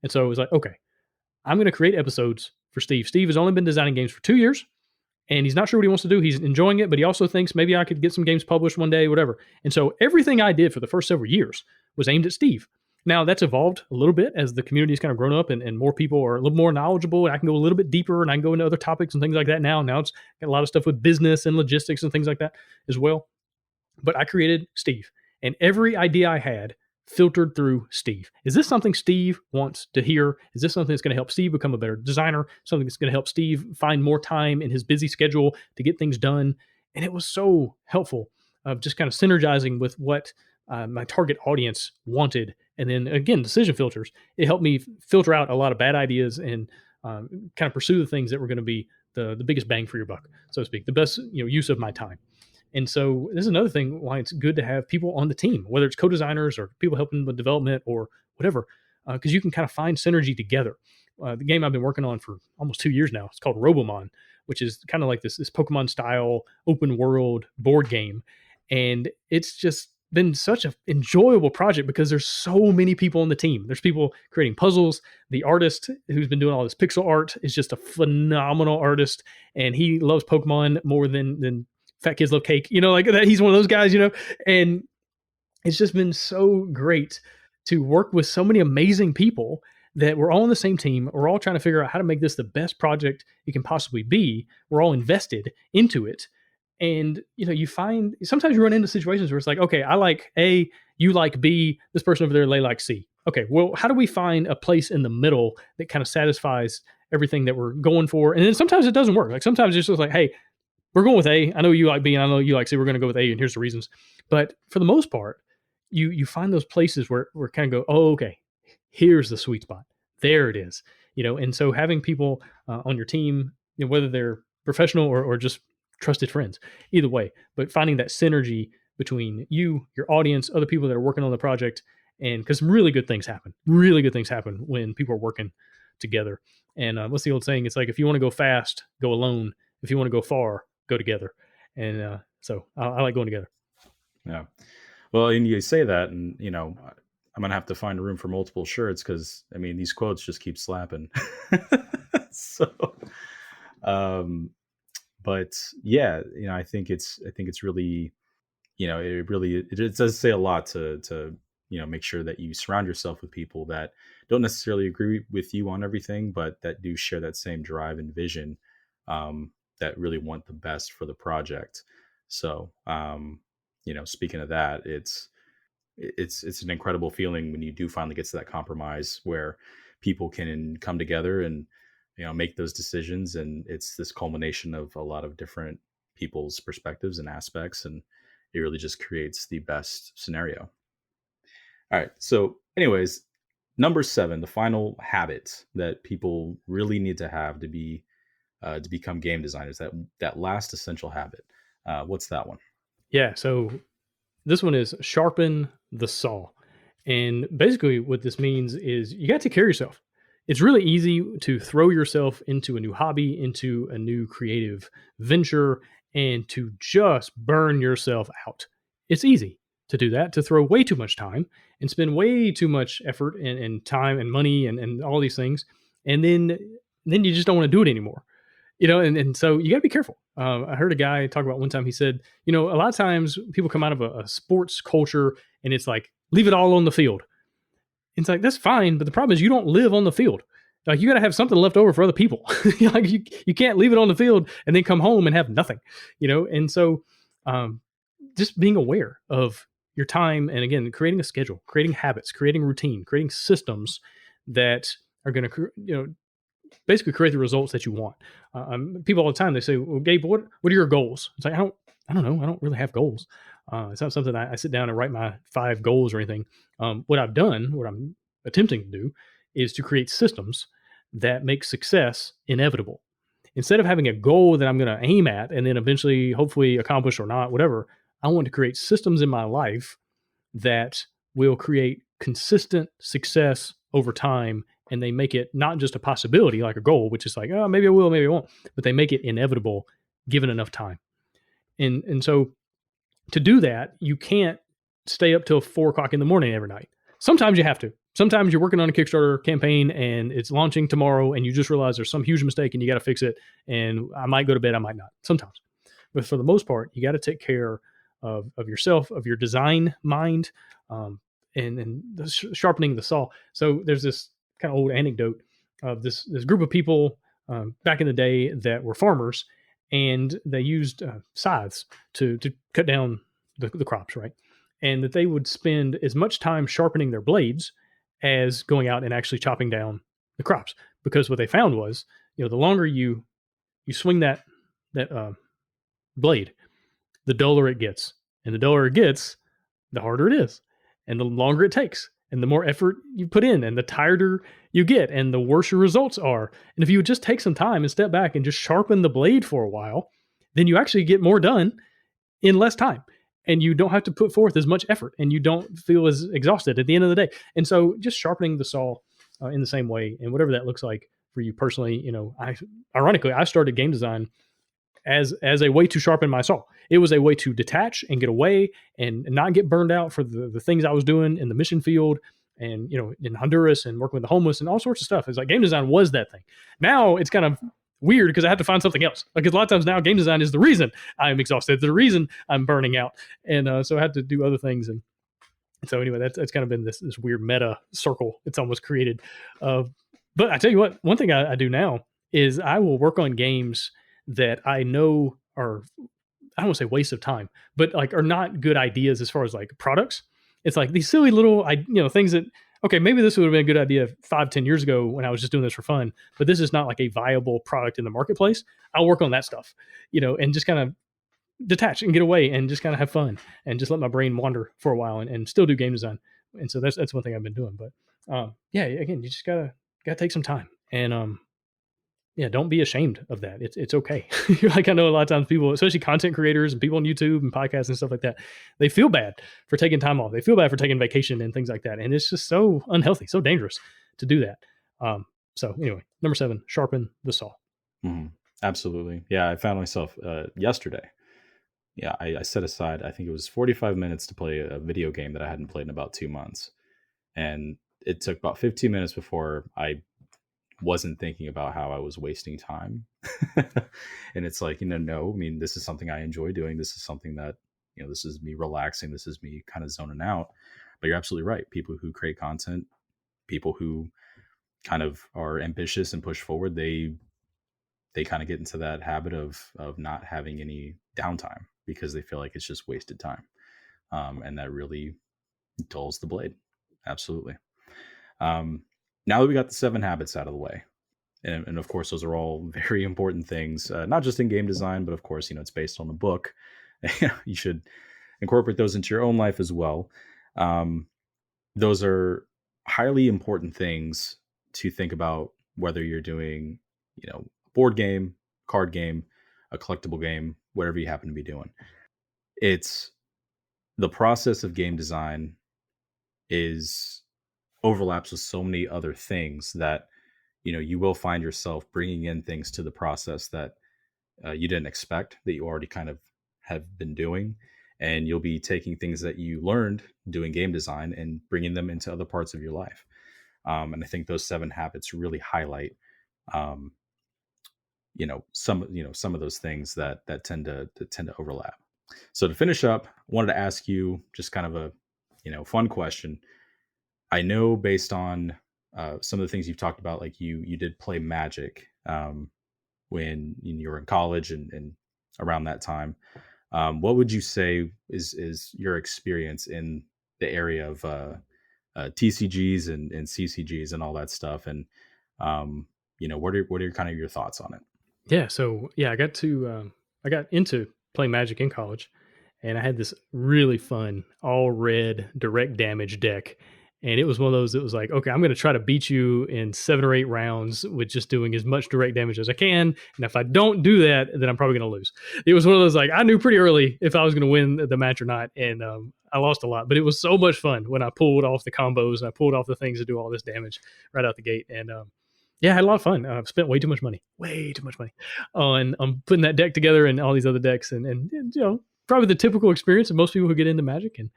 And so it was like, okay, I'm going to create episodes for Steve. Steve has only been designing games for 2 years, and he's not sure what he wants to do. He's enjoying it, but he also thinks maybe I could get some games published one day, whatever. And so everything I did for the first several years was aimed at Steve. Now, that's evolved a little bit as the community has kind of grown up and more people are a little more knowledgeable, and I can go a little bit deeper and I can go into other topics and things like that now. Now it's got a lot of stuff with business and logistics and things like that as well. But I created Steve, and every idea I had filtered through Steve. Is this something Steve wants to hear? Is this something that's going to help Steve become a better designer? Something that's going to help Steve find more time in his busy schedule to get things done? And it was so helpful of just kind of synergizing with what my target audience wanted. And then again, decision filters. It helped me filter out a lot of bad ideas and kind of pursue the things that were going to be the biggest bang for your buck, so to speak, the best use of my time. And so this is another thing why it's good to have people on the team, whether it's co-designers or people helping with development or whatever, because you can kind of find synergy together. The game I've been working on for almost 2 years now, it's called Robomon, which is kind of like this Pokemon style open world board game. And it's just been such an enjoyable project because there's so many people on the team. There's people creating puzzles. The artist who's been doing all this pixel art is just a phenomenal artist, and he loves Pokemon more than fat kids love cake, like that. He's one of those guys, and it's just been so great to work with so many amazing people that we're all on the same team. We're all trying to figure out how to make this the best project it can possibly be. We're all invested into it. And, you find sometimes you run into situations where it's like, okay, I like A, you like B, this person over there, they like C. Okay, well, how do we find a place in the middle that kind of satisfies everything that we're going for? And then sometimes it doesn't work. Like sometimes it's just like, hey, we're going with A. I know you like B, and I know you like C. We're going to go with A, and here's the reasons. But for the most part, you find those places where kind of go, oh, okay, here's the sweet spot. There it is. And so having people on your team, whether they're professional or just trusted friends, either way, but finding that synergy between you, your audience, other people that are working on the project, and because really good things happen when people are working together. And what's the old saying? It's like, if you want to go fast, go alone. If you want to go far, go together. And so I like going together. Yeah. Well, and you say that, and I'm gonna have to find room for multiple shirts because I mean these quotes just keep slapping. So, um, but yeah, I think it's really, it does say a lot to make sure that you surround yourself with people that don't necessarily agree with you on everything, but that do share that same drive and vision, that really want the best for the project. So, speaking of that, it's an incredible feeling when you do finally get to that compromise where people can come together and make those decisions, and it's this culmination of a lot of different people's perspectives and aspects, and it really just creates the best scenario. All right, so anyways, number 7, the final habit that people really need to have to become game designers, that last essential habit. What's that one? Yeah. So this one is sharpen the saw. And basically, what this means is you got to take care of yourself. It's really easy to throw yourself into a new hobby, into a new creative venture, and to just burn yourself out. It's easy to do that, to throw way too much time and spend way too much effort and time and money and all these things. And then you just don't want to do it anymore. And so you got to be careful. I heard a guy talk about one time. He said, a lot of times people come out of a sports culture and it's like, leave it all on the field. It's like, that's fine. But the problem is you don't live on the field. Like, you got to have something left over for other people. Like, you can't leave it on the field and then come home and have nothing, And so just being aware of your time, and again, creating a schedule, creating habits, creating routine, creating systems that are going to, basically create the results that you want. People all the time, they say, "Well, Gabe, what are your goals?" It's like, I don't know. I don't really have goals. It's not something I sit down and write my 5 goals or anything. What I'm attempting to do, is to create systems that make success inevitable. Instead of having a goal that I'm going to aim at and then eventually, hopefully, accomplish or not, whatever, I want to create systems in my life that will create consistent success over time, and they make it not just a possibility like a goal, which is like, oh, maybe I will, maybe I won't, but they make it inevitable given enough time. And so to do that, you can't stay up till 4 o'clock in the morning every night. Sometimes you have to. Sometimes you're working on a Kickstarter campaign and it's launching tomorrow and you just realize there's some huge mistake and you got to fix it. And I might go to bed, I might not. Sometimes. But for the most part, you got to take care of yourself, of your design mind, and sharpening the saw. So there's this kind of old anecdote of this group of people back in the day that were farmers, and they used scythes to cut down the crops, right? And that they would spend as much time sharpening their blades as going out and actually chopping down the crops, because what they found was, the longer you swing that blade, the duller it gets, and the duller it gets, the harder it is, and the longer it takes, and the more effort you put in, and the tireder you get, and the worse your results are. And if you would just take some time and step back and just sharpen the blade for a while, then you actually get more done in less time, and you don't have to put forth as much effort, and you don't feel as exhausted at the end of the day. And so just sharpening the saw in the same way, and whatever that looks like for you personally. I started game design as a way to sharpen my saw. It was a way to detach and get away and not get burned out for the things I was doing in the mission field and, in Honduras and working with the homeless and all sorts of stuff. It's like game design was that thing. Now it's kind of weird because I have to find something else. Like, a lot of times now game design is the reason I'm exhausted, the reason I'm burning out. And so I had to do other things. And so anyway, that's kind of been this weird meta circle it's almost created. But I tell you what, one thing I do now is I will work on games that I know are, I don't want to say waste of time, but like are not good ideas as far as like products. It's like these silly little, things that, okay, maybe this would have been a good idea 5-10 years ago when I was just doing this for fun, but this is not like a viable product in the marketplace. I'll work on that stuff, and just kind of detach and get away and just kind of have fun and just let my brain wander for a while and still do game design. And so that's one thing I've been doing. But yeah, again, you just gotta take some time and yeah, don't be ashamed of that. It's okay. Like, I know a lot of times people, especially content creators and people on YouTube and podcasts and stuff like that, they feel bad for taking time off. They feel bad for taking vacation and things like that. And it's just so unhealthy, so dangerous to do that. So anyway, number 7, sharpen the saw. Absolutely. Yeah, I found myself yesterday yeah, I set aside, I think it was 45 minutes to play a video game that I hadn't played in about 2 months. And it took about 15 minutes before I wasn't thinking about how I was wasting time. And it's like, no, I mean, this is something I enjoy doing. This is something that, this is me relaxing. This is me kind of zoning out. But you're absolutely right. People who create content, people who kind of are ambitious and push forward, they kind of get into that habit of not having any downtime because they feel like it's just wasted time. And that really dulls the blade. Absolutely. Now that we got the 7 habits out of the way, and of course, those are all very important things, not just in game design, but of course, it's based on a book. You should incorporate those into your own life as well. Those are highly important things to think about, whether you're doing, board game, card game, a collectible game, whatever you happen to be doing. It's the process of game design is overlaps with so many other things that you will find yourself bringing in things to the process that you didn't expect, that you already kind of have been doing, and you'll be taking things that you learned doing game design and bringing them into other parts of your life. And I think those 7 habits really highlight some of those things that tend to overlap. So to finish up, I wanted to ask you just kind of a fun question. I know based on some of the things you've talked about, like you did play Magic when you were in college and around that time. What would you say is your experience in the area of TCGs and CCGs and all that stuff? And what are kind of your thoughts on it? Yeah. So yeah, I got into playing Magic in college, and I had this really fun all red direct damage deck. And it was one of those that was like, okay, I'm going to try to beat you in 7 or 8 rounds with just doing as much direct damage as I can. And if I don't do that, then I'm probably going to lose. It was one of those, like, I knew pretty early if I was going to win the match or not. And I lost a lot, but it was so much fun when I pulled off the combos and I pulled off the things to do all this damage right out the gate. And yeah, I had a lot of fun. I've spent way too much money on putting that deck together and all these other decks. And probably the typical experience of most people who get into Magic, and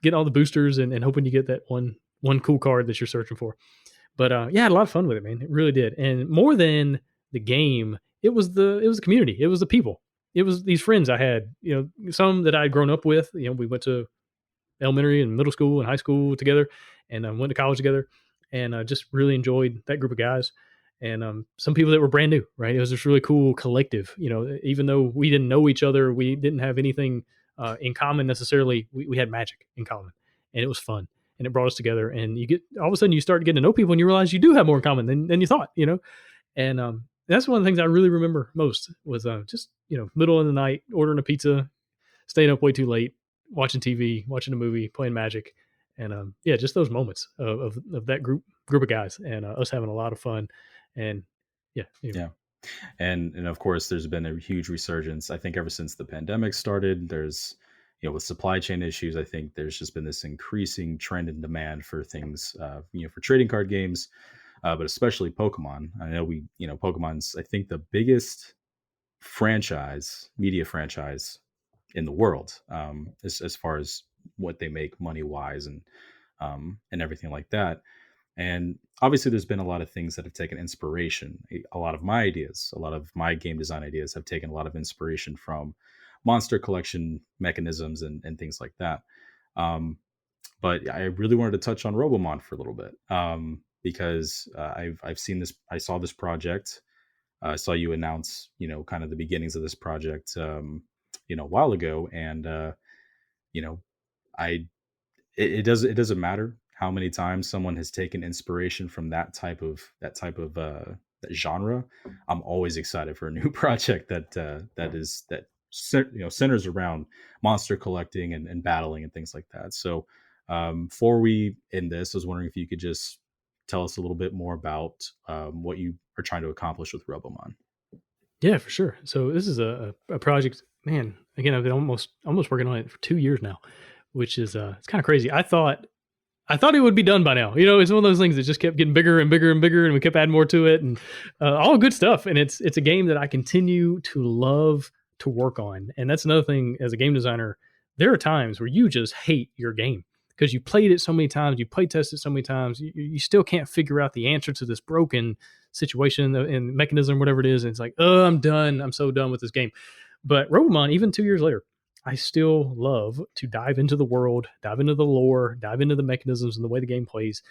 getting all the boosters and hoping you get that one cool card that you're searching for. But yeah, I had a lot of fun with it, man. It really did. And more than the game, it was the community. It was the people. It was these friends I had, some that I had grown up with. We went to elementary and middle school and high school together, and went to college together, and just really enjoyed that group of guys. And some people that were brand new, right? It was this really cool collective. Even though we didn't know each other, we didn't have anything in common necessarily. We had Magic in common, and it was fun, and it brought us together. And you get, all of a sudden you start getting to know people, and you realize you do have more in common than you thought. And that's one of the things I really remember most was just middle of the night ordering a pizza, staying up way too late, watching TV, watching a movie, playing Magic, and yeah, just those moments of that group of guys, and us having a lot of fun. And yeah, Yeah. And of course, there's been a huge resurgence. I think ever since the pandemic started, there's, with supply chain issues, I think there's just been this increasing trend in demand for things, for trading card games, but especially Pokemon. I know Pokemon's, I think, the biggest media franchise in the world, as far as what they make money wise and everything like that. And obviously, there's been a lot of things that have taken inspiration. A lot of my ideas, a lot of my game design ideas have taken a lot of inspiration from monster collection mechanisms and things like that. But I really wanted to touch on Robomon for a little bit, because I've seen this. I saw this project. I saw you announce, kind of the beginnings of this project, a while ago, and it doesn't matter how many times someone has taken inspiration from that type of that genre. I'm always excited for a new project that centers around monster collecting and battling and things like that. So before we end this, I was wondering if you could just tell us a little bit more about what you are trying to accomplish with Robomon. Yeah, for sure. So this is a project, man. Again, I've been almost working on it for 2 years now, which is it's kind of crazy. I thought it would be done by now. It's one of those things that just kept getting bigger and bigger and bigger, and we kept adding more to it, and all good stuff. And it's a game that I continue to love to work on. And that's another thing as a game designer. There are times where you just hate your game because you played it so many times, you play tested it so many times, you still can't figure out the answer to this broken situation and mechanism, whatever it is. And it's like, oh, I'm done. I'm so done with this game. But Robomon, even 2 years later, I still love to dive into the world, dive into the lore, dive into the mechanisms and the way the game plays.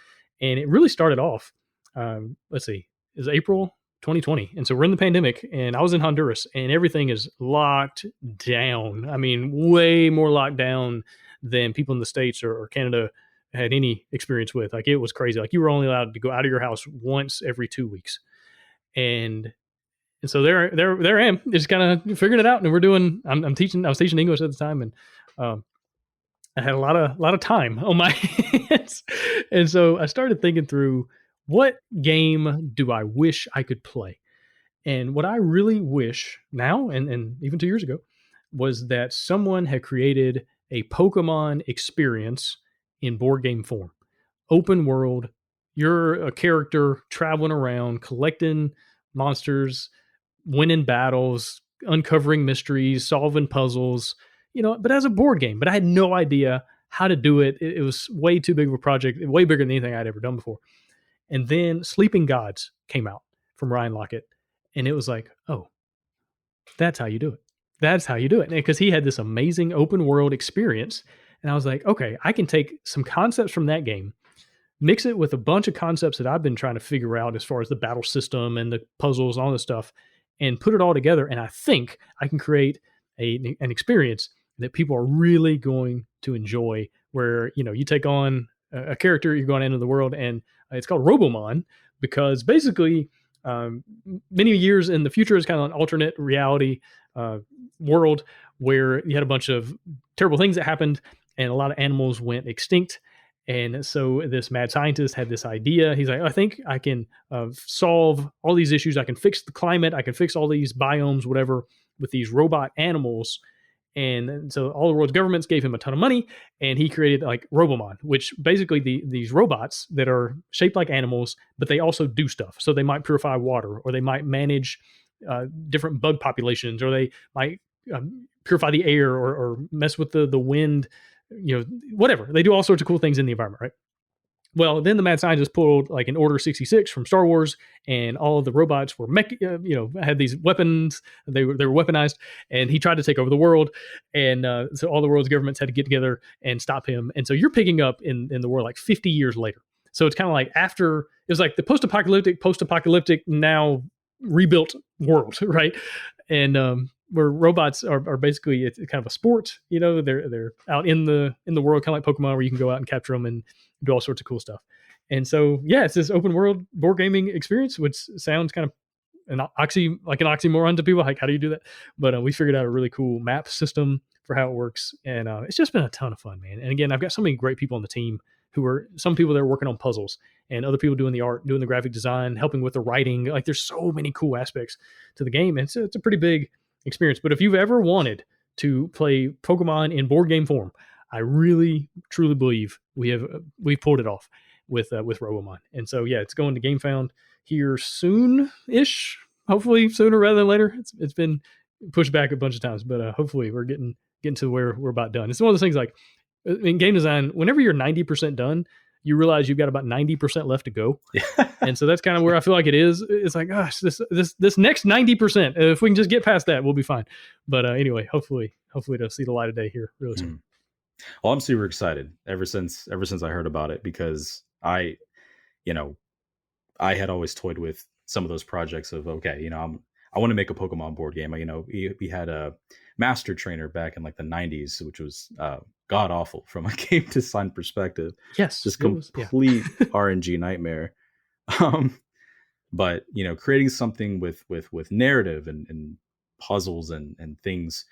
And it really started off, let's see, it was April 2020. And so we're in the pandemic and I was in Honduras and everything is locked down. I mean, way more locked down than people in the States or Canada had any experience with. Like it was crazy. Like you were only allowed to go out of your house once every 2 weeks. And so there I am, just kind of figuring it out. And we're doing. I was teaching English at the time, and I had a lot of time on my hands, and so I started thinking through what game do I wish I could play, and what I really wish now, and even 2 years ago, was that someone had created a Pokemon experience in board game form, open world. You're a character traveling around, collecting monsters, winning battles, uncovering mysteries, solving puzzles, but as a board game. But I had no idea how to do it. It was way too big of a project, way bigger than anything I'd ever done before. And then Sleeping Gods came out from Ryan Lockett. And it was like, oh, that's how you do it. That's how you do it. Because he had this amazing open world experience. And I was like, okay, I can take some concepts from that game, mix it with a bunch of concepts that I've been trying to figure out as far as the battle system and the puzzles and all this stuff, and put it all together. And I think I can create an experience that people are really going to enjoy, where, you take on a character, you're going into the world, and it's called Robomon because basically many years in the future is kind of an alternate reality world where you had a bunch of terrible things that happened and a lot of animals went extinct. And so this mad scientist had this idea. He's like, I think I can solve all these issues. I can fix the climate. I can fix all these biomes, whatever, with these robot animals. And so all the world's governments gave him a ton of money, and he created like Robomon, which basically these robots that are shaped like animals, but they also do stuff. So they might purify water, or they might manage different bug populations, or they might purify the air, or mess with the wind, whatever. They do all sorts of cool things in the environment, right? Well, then the mad scientist pulled like an Order 66 from Star Wars, and all of the robots were had these weapons. They were weaponized, and he tried to take over the world. And so all the world's governments had to get together and stop him. And so you're picking up in the world like 50 years later. So it's kind of like after, it was like the post-apocalyptic now rebuilt world, right? And where robots are basically, it's kind of a sport. They're out in the world, kind of like Pokemon, where you can go out and capture them and do all sorts of cool stuff. And so, yeah, it's this open world board gaming experience, which sounds kind of an oxymoron to people. Like, how do you do that? But we figured out a really cool map system for how it works. And it's just been a ton of fun, man. And again, I've got so many great people on the team some people that are working on puzzles, and other people doing the art, doing the graphic design, helping with the writing. Like, there's so many cool aspects to the game. And it's a pretty big experience. But if you've ever wanted to play Pokemon in board game form, I really truly believe we've pulled it off with Robomon. And so, yeah, it's going to GameFound here soon-ish, hopefully sooner rather than later. It's been pushed back a bunch of times, but hopefully we're getting to where we're about done. It's one of those things, like in game design, whenever you're 90% done, you realize you've got about 90% left to go. And so that's kind of where I feel like it is. It's like, gosh, this next 90%, if we can just get past that, we'll be fine. But anyway, hopefully it'll see the light of day here really soon. Well, I'm super excited ever since I heard about it, because I had always toyed with some of those projects of, okay, I want to make a Pokemon board game. We had a Master Trainer back in like the 90s, which was god awful from a game design perspective. Yes, just complete RNG nightmare. But creating something with narrative and puzzles and things,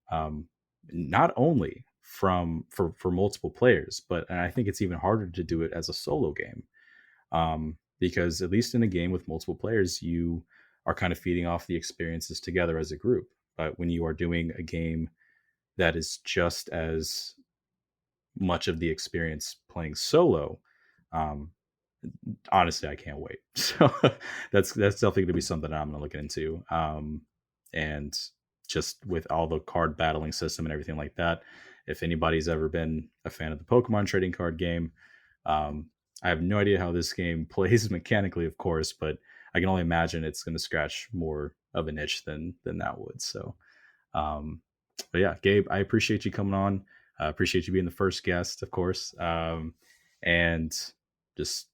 not only for multiple players, but I think it's even harder to do it as a solo game, because at least in a game with multiple players, you are kind of feeding off the experiences together as a group. But when you are doing a game that is just as much of the experience playing solo, honestly, I can't wait. So that's definitely going to be something I'm going to look into. And just with all the card battling system and everything like that. If anybody's ever been a fan of the Pokemon trading card game, I have no idea how this game plays mechanically, of course, but I can only imagine it's going to scratch more of an itch than that would. So, but yeah, Gabe, I appreciate you coming on. I appreciate you being the first guest, of course, and just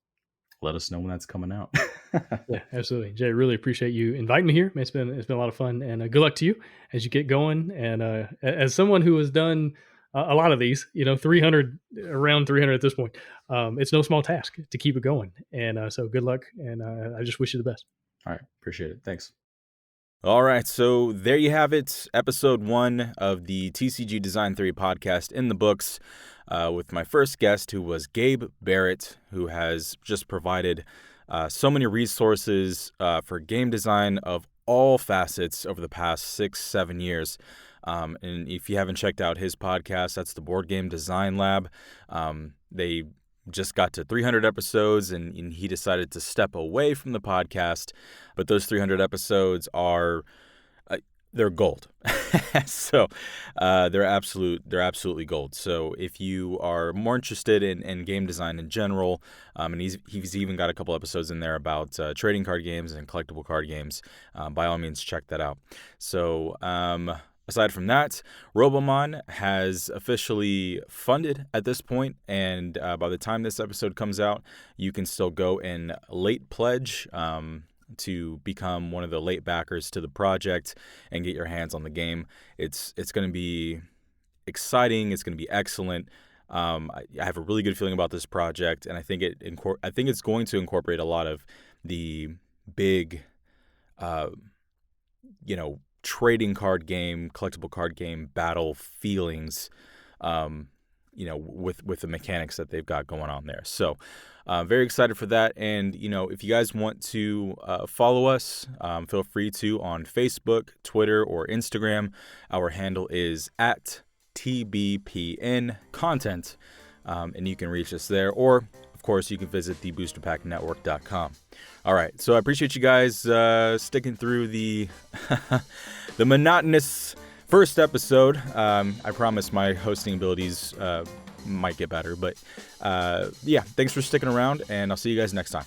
let us know when that's coming out. Yeah, absolutely. Jay, really appreciate you inviting me here. Man, it's been a lot of fun, and good luck to you as you get going. And as someone who has done a lot of these, 300, around 300 at this point, it's no small task to keep it going. And so good luck, and I just wish you the best. All right, appreciate it. Thanks. All right, so there you have it, episode 1 of the TCG Design Theory podcast in the books, with my first guest, who was Gabe Barrett, who has just provided so many resources for game design of all facets over the past 6-7 years. And if you haven't checked out his podcast, that's the Board Game Design Lab. They just got to 300 episodes, and he decided to step away from the podcast. But those 300 episodes are they're gold. So they're absolutely gold. So if you are more interested in game design in general, and he's even got a couple episodes in there about trading card games and collectible card games, by all means check that out. So aside from that, Robomon has officially funded at this point, and by the time this episode comes out, you can still go and late pledge to become one of the late backers to the project and get your hands on the game. It's going to be exciting. It's going to be excellent. I have a really good feeling about this project, and I think it's going to incorporate a lot of the big, trading card game, collectible card game battle feelings, with the mechanics that they've got going on there. So very excited for that. And, if you guys want to follow us, feel free to on Facebook, Twitter, or Instagram. Our handle is at TBPN content, and you can reach us there. Or, of course, you can visit theboosterpacknetwork.com. All right, so I appreciate you guys sticking through the the monotonous first episode. I promise my hosting abilities might get better, but yeah, thanks for sticking around, and I'll see you guys next time.